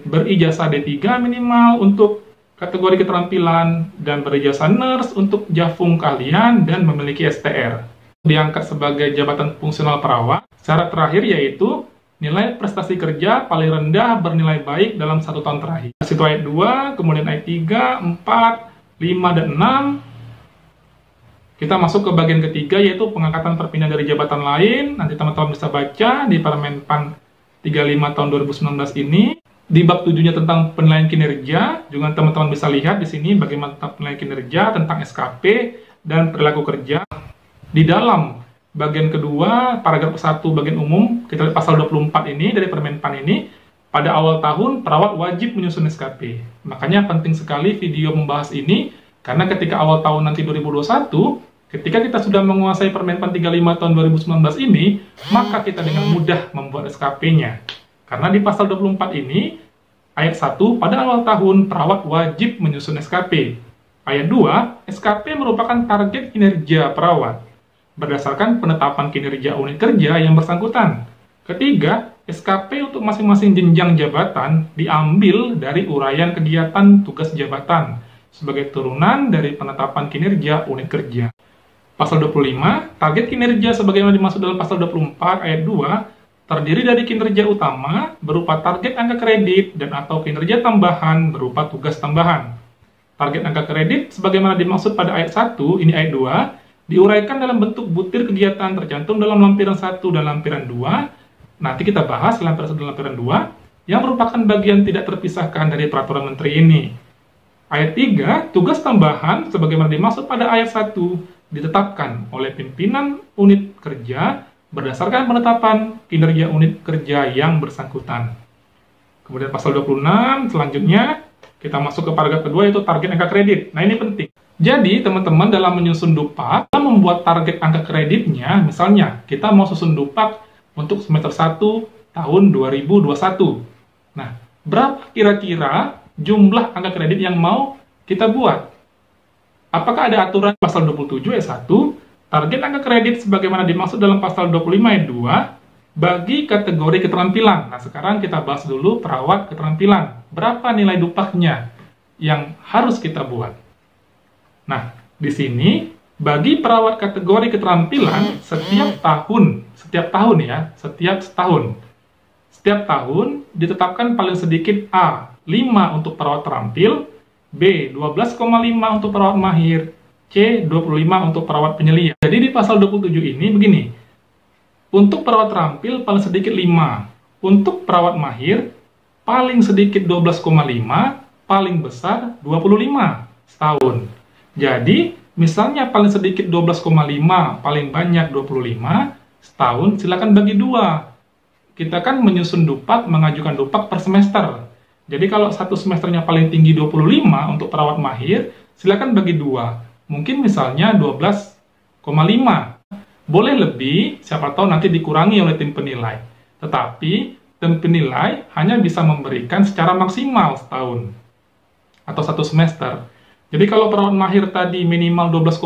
berijazah D3 minimal untuk kategori keterampilan, dan berijazah nurse untuk jafung keahlian, dan memiliki STR. Diangkat sebagai jabatan fungsional perawat. Syarat terakhir yaitu nilai prestasi kerja paling rendah bernilai baik dalam 1 tahun terakhir. Situ ayat 2, kemudian ayat 3, 4, 5, dan 6. Kita masuk ke bagian ketiga, yaitu pengangkatan perpindahan dari jabatan lain. Nanti teman-teman bisa baca di Permenpan 35 tahun 2019 ini. Di bab 7-nya tentang penilaian kinerja, juga teman-teman bisa lihat di sini bagaimana tentang penilaian kinerja, tentang SKP, dan perilaku kerja. Di dalam bagian kedua, paragraf 1 bagian umum, kita lihat pasal 24 ini dari Permenpan ini, pada awal tahun perawat wajib menyusun SKP. Makanya penting sekali video membahas ini, karena ketika awal tahun nanti 2021, ketika kita sudah menguasai Permenpan 35 tahun 2019 ini, maka kita dengan mudah membuat SKP-nya. Karena di pasal 24 ini, ayat 1, pada awal tahun perawat wajib menyusun SKP. Ayat 2, SKP merupakan target kinerja perawat berdasarkan penetapan kinerja unit kerja yang bersangkutan. Ketiga, SKP untuk masing-masing jenjang jabatan diambil dari uraian kegiatan tugas jabatan sebagai turunan dari penetapan kinerja unit kerja. Pasal 25, target kinerja sebagaimana dimaksud dalam pasal 24 ayat 2 terdiri dari kinerja utama berupa target angka kredit dan atau kinerja tambahan berupa tugas tambahan. Target angka kredit sebagaimana dimaksud pada ayat 1, ini ayat 2, diuraikan dalam bentuk butir kegiatan tercantum dalam lampiran 1 dan lampiran 2. Nanti kita bahas lampiran 1 dan lampiran 2 yang merupakan bagian tidak terpisahkan dari peraturan menteri ini. Ayat 3, tugas tambahan sebagaimana dimaksud pada ayat 1 ditetapkan oleh pimpinan unit kerja berdasarkan penetapan kinerja unit kerja yang bersangkutan. Kemudian pasal 26, selanjutnya kita masuk ke paragraf kedua, yaitu target angka kredit. Nah, ini penting. Jadi, teman-teman dalam menyusun dupak, kita membuat target angka kreditnya, misalnya kita mau susun dupak untuk semester 1 tahun 2021. Nah, berapa kira-kira jumlah angka kredit yang mau kita buat? Apakah ada aturan pasal 27 ayat 1, target angka kredit sebagaimana dimaksud dalam pasal 25 ayat 2 bagi kategori keterampilan. Nah, sekarang kita bahas dulu perawat keterampilan. Berapa nilai dupaknya yang harus kita buat? Nah, di sini bagi perawat kategori keterampilan setiap tahun ya, setiap tahun ditetapkan paling sedikit A, 5 untuk perawat terampil, B, 12,5 untuk perawat mahir, C, 25 untuk perawat penyelia. Jadi di pasal 27 ini begini, untuk perawat terampil paling sedikit 5, untuk perawat mahir paling sedikit 12,5, paling besar 25 setahun. Jadi, misalnya paling sedikit 12,5, paling banyak 25 setahun, silakan bagi 2. Kita kan menyusun dupak, mengajukan dupak per semester. Jadi kalau satu semesternya paling tinggi 25 untuk perawat mahir, silakan bagi 2. Mungkin misalnya 12,5. Boleh lebih, siapa tahu nanti dikurangi oleh tim penilai. Tetapi, tim penilai hanya bisa memberikan secara maksimal setahun atau satu semester. Jadi kalau perawat mahir tadi minimal 12,5,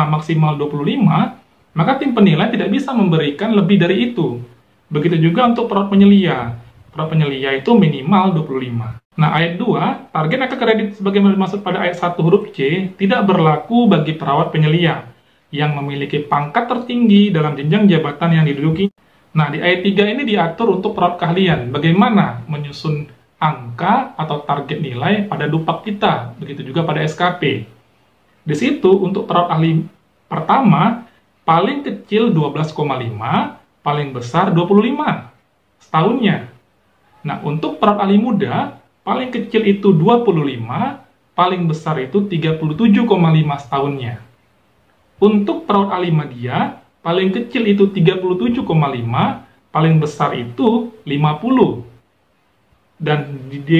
maksimal 25, maka tim penilai tidak bisa memberikan lebih dari itu. Begitu juga untuk perawat penyelia. Perawat penyelia itu minimal 25. Nah, ayat 2, target angka kredit sebagaimana dimaksud pada ayat 1 huruf C tidak berlaku bagi perawat penyelia yang memiliki pangkat tertinggi dalam jenjang jabatan yang diduduki. Nah, di ayat 3 ini diatur untuk perawat keahlian, bagaimana menyusun angka atau target nilai pada dupak kita, begitu juga pada SKP. Di situ, untuk perawat ahli pertama, paling kecil 12,5, paling besar 25 setahunnya. Nah, untuk perawat ahli muda, paling kecil itu 25, paling besar itu 37,5 setahunnya. Untuk perawat ahli media, paling kecil itu 37,5, paling besar itu 50. Dan di D,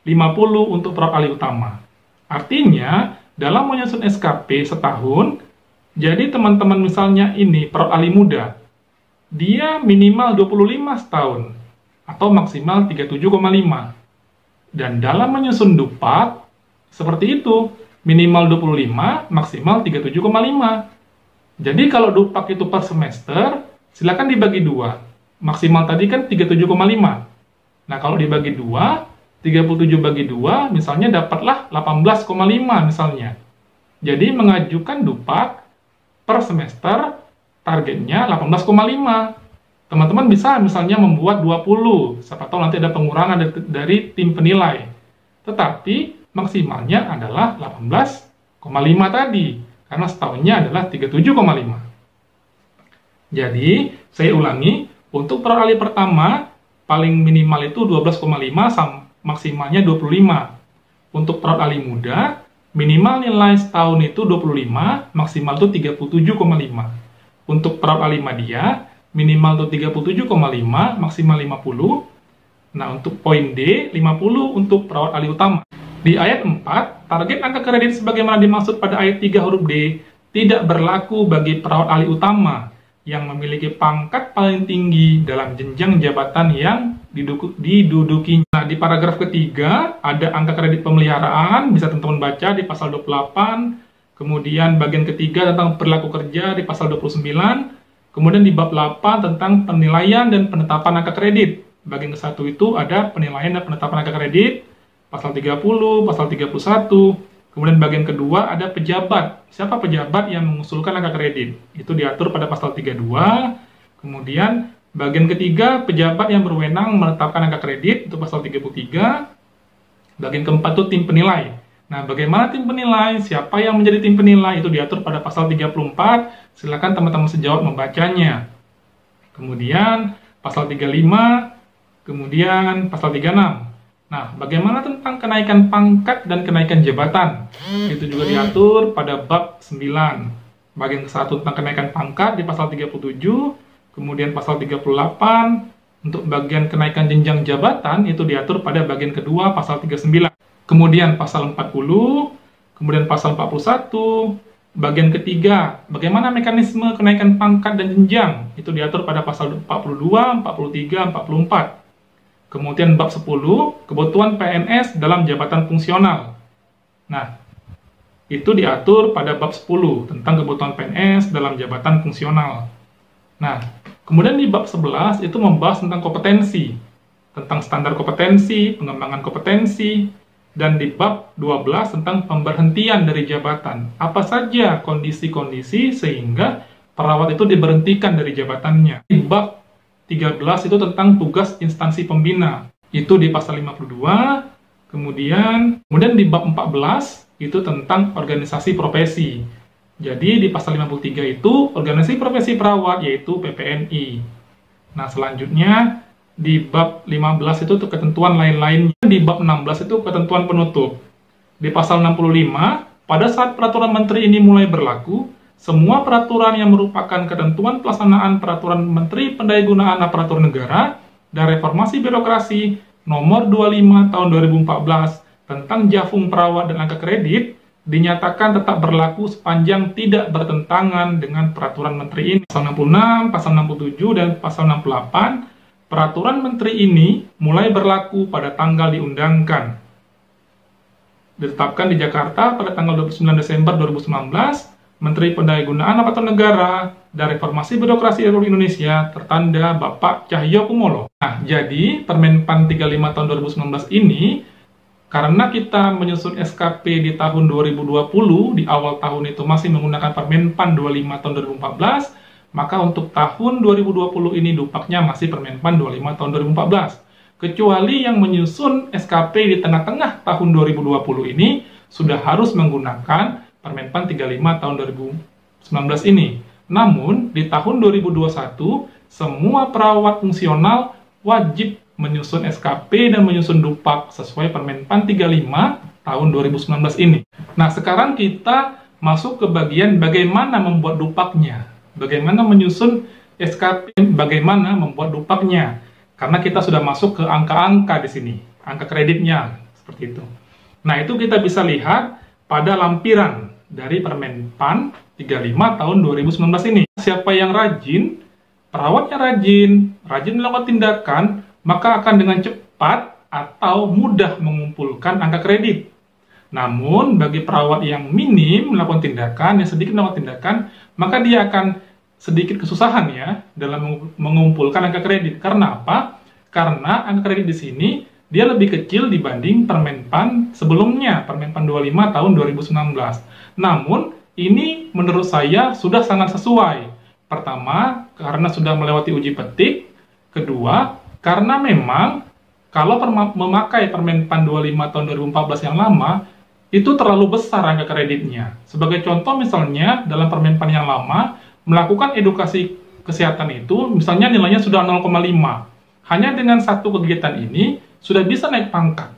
50 untuk perawat ahli utama. Artinya, dalam menyusun SKP setahun, jadi teman-teman misalnya ini perawat ahli muda, dia minimal 25 setahun, atau maksimal 37,5. Dan dalam menyusun dupak, seperti itu, minimal 25, maksimal 37,5. Jadi kalau dupak itu per semester, silakan dibagi 2. Maksimal tadi kan 37,5. Nah, kalau dibagi 2, 37 bagi 2, misalnya dapatlah 18,5 misalnya. Jadi mengajukan dupak per semester, targetnya 18,5. Teman-teman bisa misalnya membuat 20, siapa tahu nanti ada pengurangan dari tim penilai. Tetapi maksimalnya adalah 18,5 tadi, karena setahunnya adalah 37,5. Jadi, saya ulangi, untuk perawat ahli pertama, paling minimal itu 12,5, maksimalnya 25. Untuk perawat ahli muda, minimal nilai setahun itu 25, maksimal itu 37,5. Untuk perawat ahli media, minimal itu 37,5, maksimal 50. Nah, untuk poin D, 50 untuk perawat ahli utama. Di ayat 4, target angka kredit sebagaimana dimaksud pada ayat 3 huruf D tidak berlaku bagi perawat ahli utama yang memiliki pangkat paling tinggi dalam jenjang jabatan yang diduduki. Nah, di paragraf ketiga, ada angka kredit pemeliharaan, bisa teman-teman baca di pasal 28, kemudian bagian ketiga tentang perilaku kerja di pasal 29, kemudian di bab 8 tentang penilaian dan penetapan angka kredit. Bagian ke-1 itu ada penilaian dan penetapan angka kredit, pasal 30, pasal 31. Kemudian bagian kedua ada pejabat. Siapa pejabat yang mengusulkan angka kredit? Itu diatur pada pasal 32. Kemudian bagian ketiga, pejabat yang berwenang menetapkan angka kredit, itu pasal 33. Bagian keempat itu tim penilai. Nah, bagaimana tim penilai? Siapa yang menjadi tim penilai? Itu diatur pada pasal 34. Silakan teman-teman sejawat membacanya. Kemudian pasal 35, kemudian pasal 36. Nah, bagaimana tentang kenaikan pangkat dan kenaikan jabatan? Itu juga diatur pada bab 9. Bagian ke-1 tentang kenaikan pangkat di pasal 37, Kemudian pasal 38 untuk bagian kenaikan jenjang jabatan itu diatur pada bagian kedua pasal 39. Kemudian pasal 40, kemudian pasal 41, bagian ketiga, bagaimana mekanisme kenaikan pangkat dan jenjang itu diatur pada pasal 42, 43, 44. Kemudian bab 10, kebutuhan PNS dalam jabatan fungsional. Nah, itu diatur pada bab 10 tentang kebutuhan PNS dalam jabatan fungsional. Nah, kemudian di bab 11 itu membahas tentang kompetensi, tentang standar kompetensi, pengembangan kompetensi, dan di bab 12 tentang pemberhentian dari jabatan. Apa saja kondisi-kondisi sehingga perawat itu diberhentikan dari jabatannya. Di bab 13 itu tentang tugas instansi pembina. Itu di pasal 52. Kemudian di bab 14 itu tentang organisasi profesi. Jadi di pasal 53 itu organisasi profesi perawat yaitu PPNI. Nah, selanjutnya di bab 15 itu ketentuan lain-lainnya. Di bab 16 itu ketentuan penutup. Di pasal 65, pada saat peraturan menteri ini mulai berlaku, semua peraturan yang merupakan ketentuan pelaksanaan peraturan Menteri Pendayagunaan Aparatur Negara dan Reformasi Birokrasi nomor 25 tahun 2014 tentang jafung perawat dan angka kredit dinyatakan tetap berlaku sepanjang tidak bertentangan dengan peraturan menteri ini. Pasal 66, pasal 67, dan pasal 68, peraturan menteri ini mulai berlaku pada tanggal diundangkan. Ditetapkan di Jakarta pada tanggal 29 Desember 2019, Menteri Pendayagunaan Aparatur Negara dan Reformasi Birokrasi Republik Indonesia tertanda Bapak Cahyokumolo. Nah, jadi Permenpan 35 tahun 2019 ini, karena kita menyusun SKP di tahun 2020, di awal tahun itu masih menggunakan Permenpan 25 tahun 2014, maka untuk tahun 2020 ini dupaknya masih Permenpan 25 tahun 2014. Kecuali yang menyusun SKP di tengah-tengah tahun 2020 ini sudah harus menggunakan Permenpan 35 tahun 2019 ini. Namun, di tahun 2021, semua perawat fungsional wajib menyusun SKP dan menyusun dupak sesuai Permenpan 35 tahun 2019 ini. Nah, sekarang kita masuk ke bagian bagaimana membuat dupaknya. Bagaimana menyusun SKP, bagaimana membuat dupaknya. Karena kita sudah masuk ke angka-angka di sini, angka kreditnya, seperti itu. Nah, itu kita bisa lihat pada lampiran dari Permenpan 35 tahun 2019 ini. Siapa yang rajin, perawatnya rajin melakukan tindakan, maka akan dengan cepat atau mudah mengumpulkan angka kredit. Namun, bagi perawat yang minim melakukan tindakan, yang sedikit melakukan tindakan, maka dia akan sedikit kesusahan ya dalam mengumpulkan angka kredit. Karena apa? Karena angka kredit di sini dia lebih kecil dibanding Permenpan sebelumnya, Permenpan 25 tahun 2019. Namun, ini menurut saya sudah sangat sesuai. Pertama, karena sudah melewati uji petik. Kedua, karena memang kalau memakai Permenpan 25 tahun 2014 yang lama, itu terlalu besar angka kreditnya. Sebagai contoh misalnya, dalam Permenpan yang lama, melakukan edukasi kesehatan itu, misalnya nilainya sudah 0,5. Hanya dengan satu kegiatan ini, sudah bisa naik pangkat.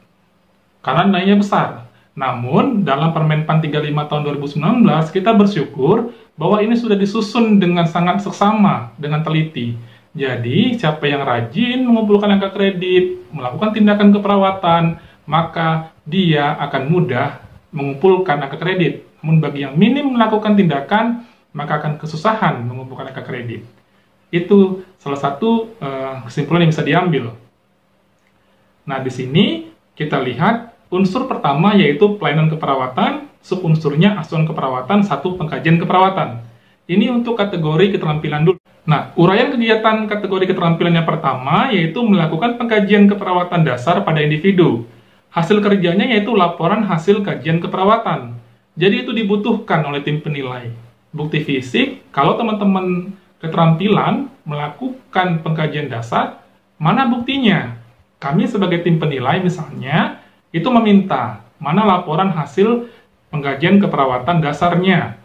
Karena nilainya besar. Namun, dalam Permenpan 35 tahun 2019, kita bersyukur bahwa ini sudah disusun dengan sangat seksama, dengan teliti. Jadi, siapa yang rajin mengumpulkan angka kredit, melakukan tindakan keperawatan, maka dia akan mudah mengumpulkan angka kredit. Namun, bagi yang minim melakukan tindakan, maka akan kesusahan mengumpulkan angka kredit. Itu salah satu kesimpulan yang bisa diambil. Nah, di sini kita lihat unsur pertama yaitu pelayanan keperawatan, subunsurnya asuhan keperawatan, satu pengkajian keperawatan. Ini untuk kategori keterampilan dulu. Nah, uraian kegiatan kategori keterampilan yang pertama yaitu melakukan pengkajian keperawatan dasar pada individu. Hasil kerjanya yaitu laporan hasil kajian keperawatan. Jadi itu dibutuhkan oleh tim penilai. Bukti fisik, kalau teman-teman keterampilan melakukan pengkajian dasar, mana buktinya? Kami sebagai tim penilai misalnya, itu meminta mana laporan hasil pengkajian keperawatan dasarnya.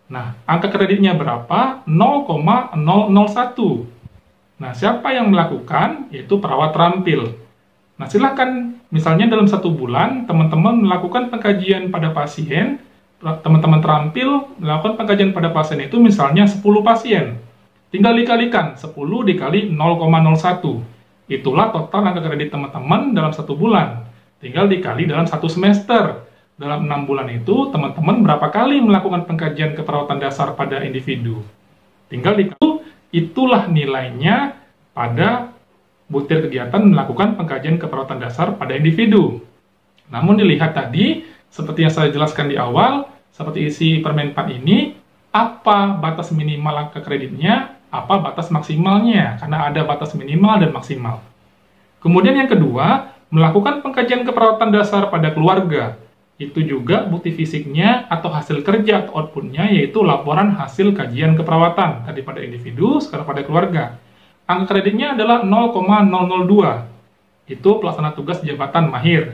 Nah, angka kreditnya berapa? 0,001. Nah, siapa yang melakukan? Yaitu perawat terampil. Nah, silakan, misalnya dalam 1 bulan, teman-teman melakukan pengkajian pada pasien, teman-teman terampil melakukan pengkajian pada pasien itu misalnya 10 pasien. Tinggal dikalikan, 10 dikali 0,01. Itulah total angka kredit teman-teman dalam 1 bulan. Tinggal dikali dalam 1 semester. Dalam 6 bulan itu, teman-teman berapa kali melakukan pengkajian keperawatan dasar pada individu. Tinggal dikali, itulah nilainya pada butir kegiatan melakukan pengkajian keperawatan dasar pada individu. Namun dilihat tadi, seperti yang saya jelaskan di awal, seperti isi permen 4 ini, apa batas minimal angka kreditnya, apa batas maksimalnya, karena ada batas minimal dan maksimal. Kemudian yang kedua, melakukan pengkajian keperawatan dasar pada keluarga. Itu juga bukti fisiknya atau hasil kerja atau outputnya, yaitu laporan hasil kajian keperawatan. Tadi pada individu, sekarang pada keluarga. Angka kreditnya adalah 0,002. Itu pelaksana tugas jabatan mahir.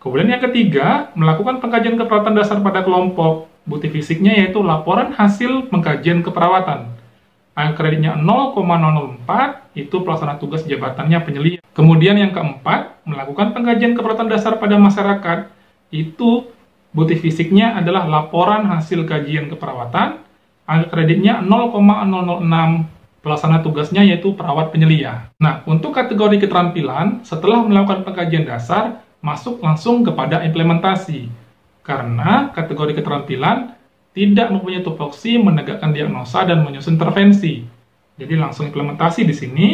Kemudian yang ketiga, melakukan pengkajian keperawatan dasar pada kelompok. Bukti fisiknya yaitu laporan hasil pengkajian keperawatan. Angka kreditnya 0,004, itu pelaksana tugas jabatannya penyelia. Kemudian yang keempat, melakukan pengkajian keperawatan dasar pada masyarakat. Itu bukti fisiknya adalah laporan hasil kajian keperawatan. Angka kreditnya 0,006, pelaksana tugasnya yaitu perawat penyelia. Nah, untuk kategori keterampilan, setelah melakukan pengkajian dasar, masuk langsung kepada implementasi. Karena kategori keterampilan tidak mempunyai tupoksi menegakkan diagnosa dan menyusun intervensi. Jadi langsung implementasi di sini.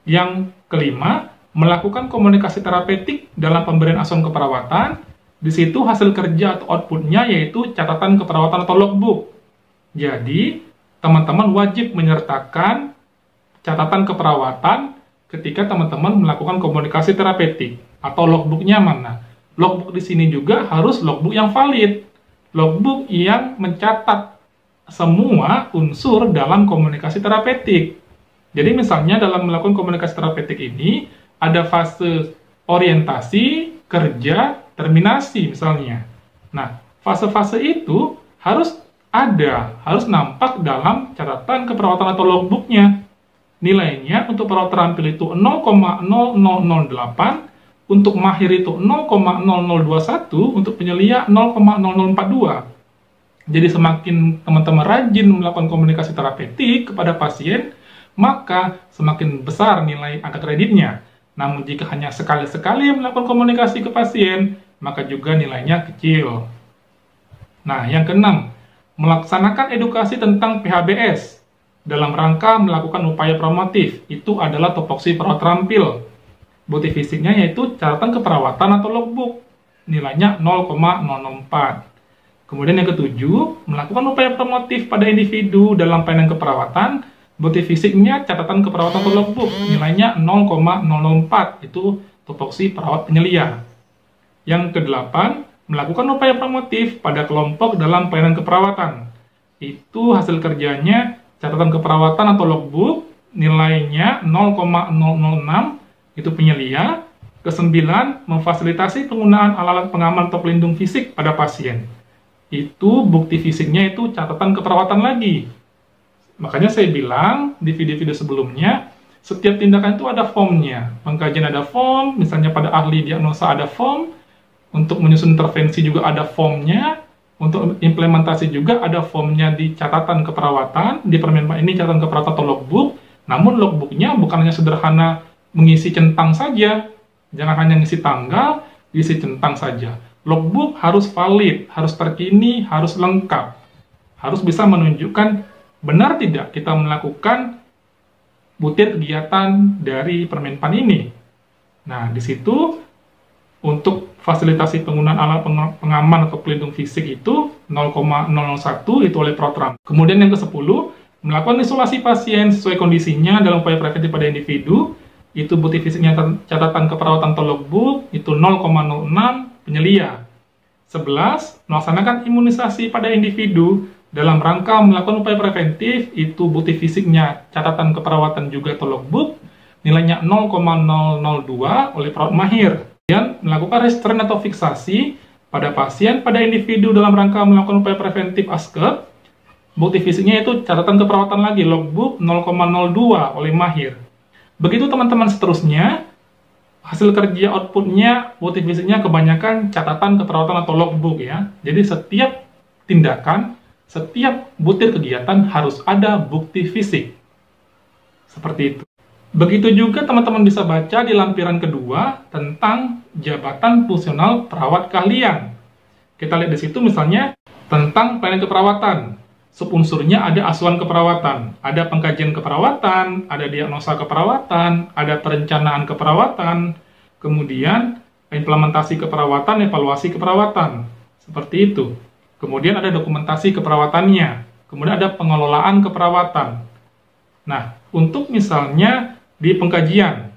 Yang kelima, melakukan komunikasi terapeutik dalam pemberian asuhan keperawatan. Di situ hasil kerja atau outputnya yaitu catatan keperawatan atau logbook. Jadi, teman-teman wajib menyertakan catatan keperawatan ketika teman-teman melakukan komunikasi terapeutik. Atau logbooknya mana? Logbook di sini juga harus logbook yang valid. Logbook yang mencatat semua unsur dalam komunikasi terapeutik. Jadi misalnya dalam melakukan komunikasi terapeutik ini, ada fase orientasi, kerja, terminasi misalnya. Nah, fase-fase itu harus harus nampak dalam catatan keperawatan atau logbooknya. Nilainya untuk perawat terampil itu 0,0008, untuk mahir itu 0,0021, untuk penyelia 0,0042. Jadi semakin teman-teman rajin melakukan komunikasi terapeutik kepada pasien, maka semakin besar nilai angka kreditnya. Namun jika hanya sekali-sekali melakukan komunikasi ke pasien, maka juga nilainya kecil. Nah, yang keenam, melaksanakan edukasi tentang PHBS dalam rangka melakukan upaya promotif. Itu adalah topoksi perawat terampil. Bukti fisiknya yaitu catatan keperawatan atau logbook. Nilainya 0,004. Kemudian yang ketujuh, melakukan upaya promotif pada individu dalam pelayanan keperawatan. Bukti fisiknya catatan keperawatan atau logbook. Nilainya 0,004. Itu topoksi perawat penyelia. Yang kedelapan, melakukan upaya promotif pada kelompok dalam pelayanan keperawatan. Itu hasil kerjanya catatan keperawatan atau logbook. Nilainya 0,006. Itu penyelia. Kesembilan, memfasilitasi penggunaan alat-alat pengaman atau pelindung fisik pada pasien. Itu bukti fisiknya itu catatan keperawatan lagi. Makanya saya bilang di video-video sebelumnya, setiap tindakan itu ada formnya. Pengkajian ada form, misalnya pada ahli diagnosa ada form, untuk menyusun intervensi juga ada formnya, untuk implementasi juga ada formnya di catatan keperawatan, di permen ini catatan keperawatan atau logbook. Namun logbooknya bukan hanya sederhana mengisi centang saja, jangan hanya mengisi tanggal, isi centang saja. Logbook harus valid, harus terkini, harus lengkap, harus bisa menunjukkan benar tidak kita melakukan butir kegiatan dari Permenpan ini. Nah, di situ untuk fasilitasi penggunaan alat pengaman atau pelindung fisik itu 0,001 itu oleh Protram. Kemudian yang ke-10, melakukan isolasi pasien sesuai kondisinya dalam upaya preventif pada individu. Itu bukti fisiknya catatan keperawatan atau logbook, itu 0,06 penyelia. 11. Melaksanakan imunisasi pada individu dalam rangka melakukan upaya preventif, itu bukti fisiknya catatan keperawatan juga atau logbook, nilainya 0,002 oleh perawat mahir. Kemudian melakukan restrain atau fiksasi pada pasien pada individu dalam rangka melakukan upaya preventif ASKEP, bukti fisiknya itu catatan keperawatan lagi, logbook 0,02 oleh mahir. Begitu teman-teman seterusnya, hasil kerja outputnya, bukti fisiknya kebanyakan catatan keperawatan atau logbook ya. Jadi setiap tindakan, setiap butir kegiatan harus ada bukti fisik. Seperti itu. Begitu juga teman-teman bisa baca di lampiran kedua tentang jabatan fungsional perawat keahlian. Kita lihat di situ misalnya tentang planning keperawatan. Subunsurnya ada asuhan keperawatan, ada pengkajian keperawatan, ada diagnosa keperawatan, ada perencanaan keperawatan, kemudian implementasi keperawatan, evaluasi keperawatan. Seperti itu. Kemudian ada dokumentasi keperawatannya. Kemudian ada pengelolaan keperawatan. Nah, untuk misalnya di pengkajian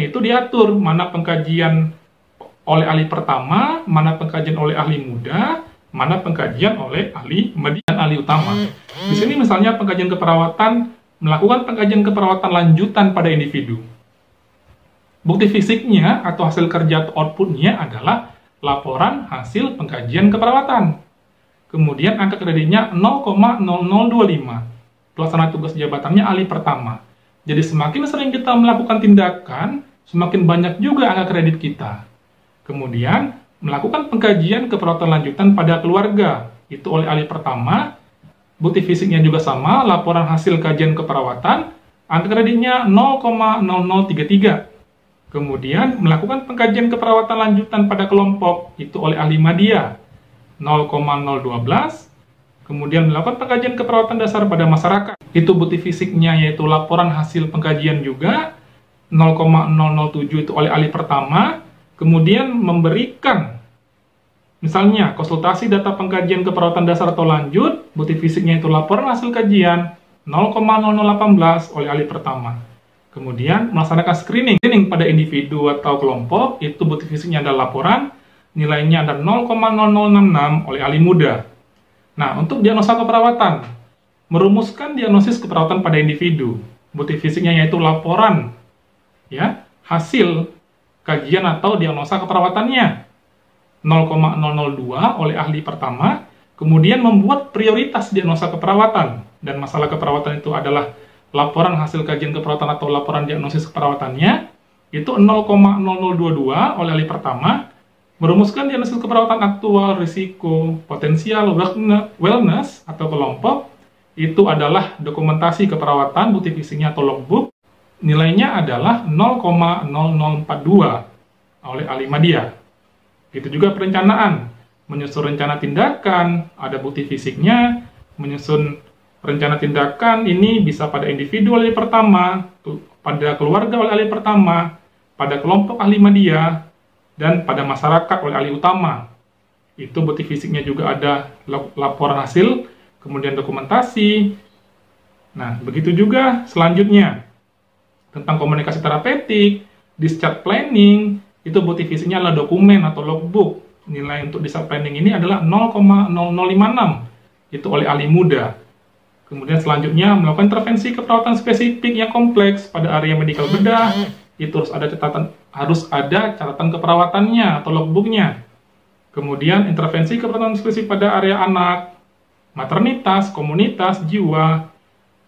itu diatur mana pengkajian oleh ahli pertama, mana pengkajian oleh ahli muda, mana pengkajian oleh ahli media dan ahli utama. Di sini misalnya pengkajian keperawatan melakukan pengkajian keperawatan lanjutan pada individu. Bukti fisiknya atau hasil kerja atau outputnya adalah laporan hasil pengkajian keperawatan. Kemudian angka kreditnya 0,0025. Pelaksana tugas jabatannya ahli pertama. Jadi semakin sering kita melakukan tindakan, semakin banyak juga angka kredit kita. Kemudian, melakukan pengkajian keperawatan lanjutan pada keluarga, itu oleh ahli pertama. Bukti fisiknya juga sama, laporan hasil kajian keperawatan, angka kreditnya 0,0033. Kemudian, melakukan pengkajian keperawatan lanjutan pada kelompok, itu oleh ahli media, 0,012. Kemudian melakukan pengkajian keperawatan dasar pada masyarakat. Itu bukti fisiknya, yaitu laporan hasil pengkajian juga, 0,007 itu oleh ahli pertama. Kemudian memberikan, misalnya, konsultasi data pengkajian keperawatan dasar atau lanjut, bukti fisiknya itu laporan hasil kajian, 0,0018 oleh ahli pertama. Kemudian melaksanakan screening pada individu atau kelompok, itu bukti fisiknya adalah laporan, nilainya ada 0,0066 oleh ahli muda. Nah, untuk diagnosa keperawatan, merumuskan diagnosis keperawatan pada individu. Bukti fisiknya yaitu laporan, ya, hasil kajian atau diagnosa keperawatannya, 0,002 oleh ahli pertama. Kemudian membuat prioritas diagnosa keperawatan, dan masalah keperawatan itu adalah laporan hasil kajian keperawatan atau laporan diagnosis keperawatannya, itu 0,0022 oleh ahli pertama. Merumuskan diagnosis keperawatan aktual, risiko, potensial, wellness, atau kelompok, itu adalah dokumentasi keperawatan, bukti fisiknya atau logbook, nilainya adalah 0,0042 oleh ahli media. Itu juga perencanaan, menyusun rencana tindakan, ada bukti fisiknya, menyusun rencana tindakan, ini bisa pada individu oleh ahli pertama, pada keluarga oleh ahli pertama, pada kelompok ahli media, dan pada masyarakat oleh ahli utama. Itu bukti fisiknya juga ada laporan hasil, kemudian dokumentasi. Nah, begitu juga selanjutnya. Tentang komunikasi terapeutik, discharge planning, itu bukti fisiknya adalah dokumen atau logbook. Nilai untuk discharge planning ini adalah 0,0056, itu oleh ahli muda. Kemudian selanjutnya, melakukan intervensi keperawatan spesifik yang kompleks pada area medikal bedah, itu harus ada catatan keperawatannya atau logbooknya. Kemudian intervensi keperawatan spesifik pada area anak, maternitas, komunitas, jiwa.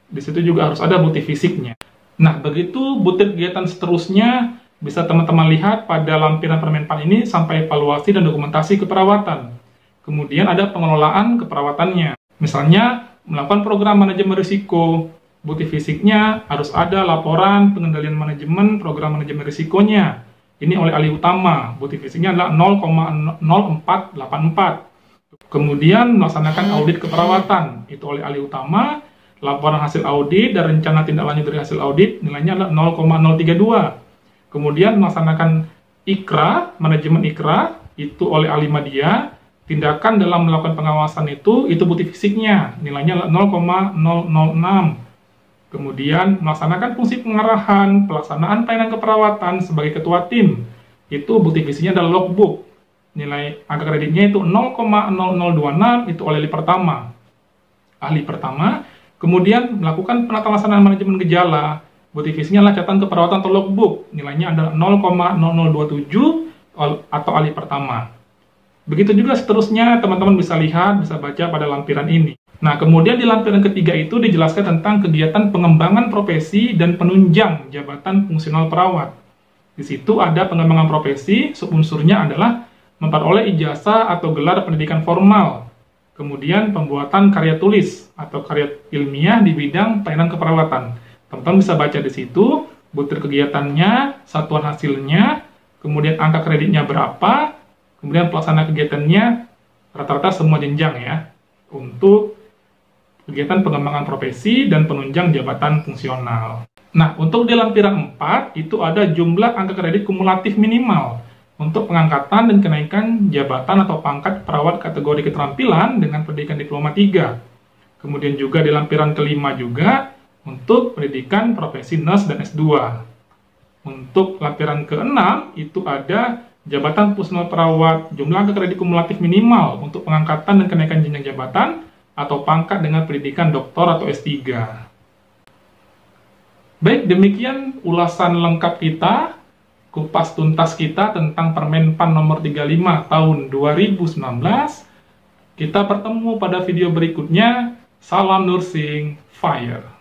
Di situ juga harus ada bukti fisiknya. Nah, begitu bukti kegiatan seterusnya bisa teman-teman lihat pada lampiran Permenpan ini sampai evaluasi dan dokumentasi keperawatan. Kemudian ada pengelolaan keperawatannya. Misalnya melakukan program manajemen risiko. Bukti fisiknya harus ada laporan pengendalian manajemen, program manajemen risikonya. Ini oleh ahli utama. Bukti fisiknya adalah 0,0484. Kemudian melaksanakan audit keperawatan. Itu oleh ahli utama. Laporan hasil audit dan rencana tindak lanjut dari hasil audit nilainya adalah 0,032. Kemudian melaksanakan IKRA, manajemen IKRA, itu oleh ahli media. Tindakan dalam melakukan pengawasan itu bukti fisiknya. Nilainya adalah 0,006. Kemudian melaksanakan fungsi pengarahan, pelaksanaan pelayanan keperawatan sebagai ketua tim. Itu bukti fisiknya adalah logbook. Nilai angka kreditnya itu 0,0026, itu oleh ahli pertama. Ahli pertama. Kemudian melakukan penata laksanaan manajemen gejala. Bukti fisiknya adalah catatan keperawatan atau logbook. Nilainya adalah 0,0027 atau ahli pertama. Begitu juga seterusnya, teman-teman bisa lihat, bisa baca pada lampiran ini. Nah, kemudian di lampiran ketiga itu dijelaskan tentang kegiatan pengembangan profesi dan penunjang jabatan fungsional perawat. Di situ ada pengembangan profesi, subunsurnya adalah memperoleh ijazah atau gelar pendidikan formal. Kemudian pembuatan karya tulis atau karya ilmiah di bidang pelayanan keperawatan. Teman-teman bisa baca di situ, butir kegiatannya, satuan hasilnya, kemudian angka kreditnya berapa, kemudian pelaksana kegiatannya, rata-rata semua jenjang ya, untuk kegiatan pengembangan profesi dan penunjang jabatan fungsional. Nah, untuk di lampiran 4, itu ada jumlah angka kredit kumulatif minimal untuk pengangkatan dan kenaikan jabatan atau pangkat perawat kategori keterampilan dengan pendidikan diploma 3. Kemudian juga di lampiran kelima juga untuk pendidikan profesi nurse dan S2. Untuk lampiran ke-6 itu ada jabatan fungsional perawat, jumlah angka kredit kumulatif minimal untuk pengangkatan dan kenaikan jenjang jabatan atau pangkat dengan pendidikan doktor atau S3. Baik, demikian ulasan lengkap kita, kupas tuntas kita tentang Permenpan nomor 35 tahun 2019. Kita bertemu pada video berikutnya. Salam Nursing Fire!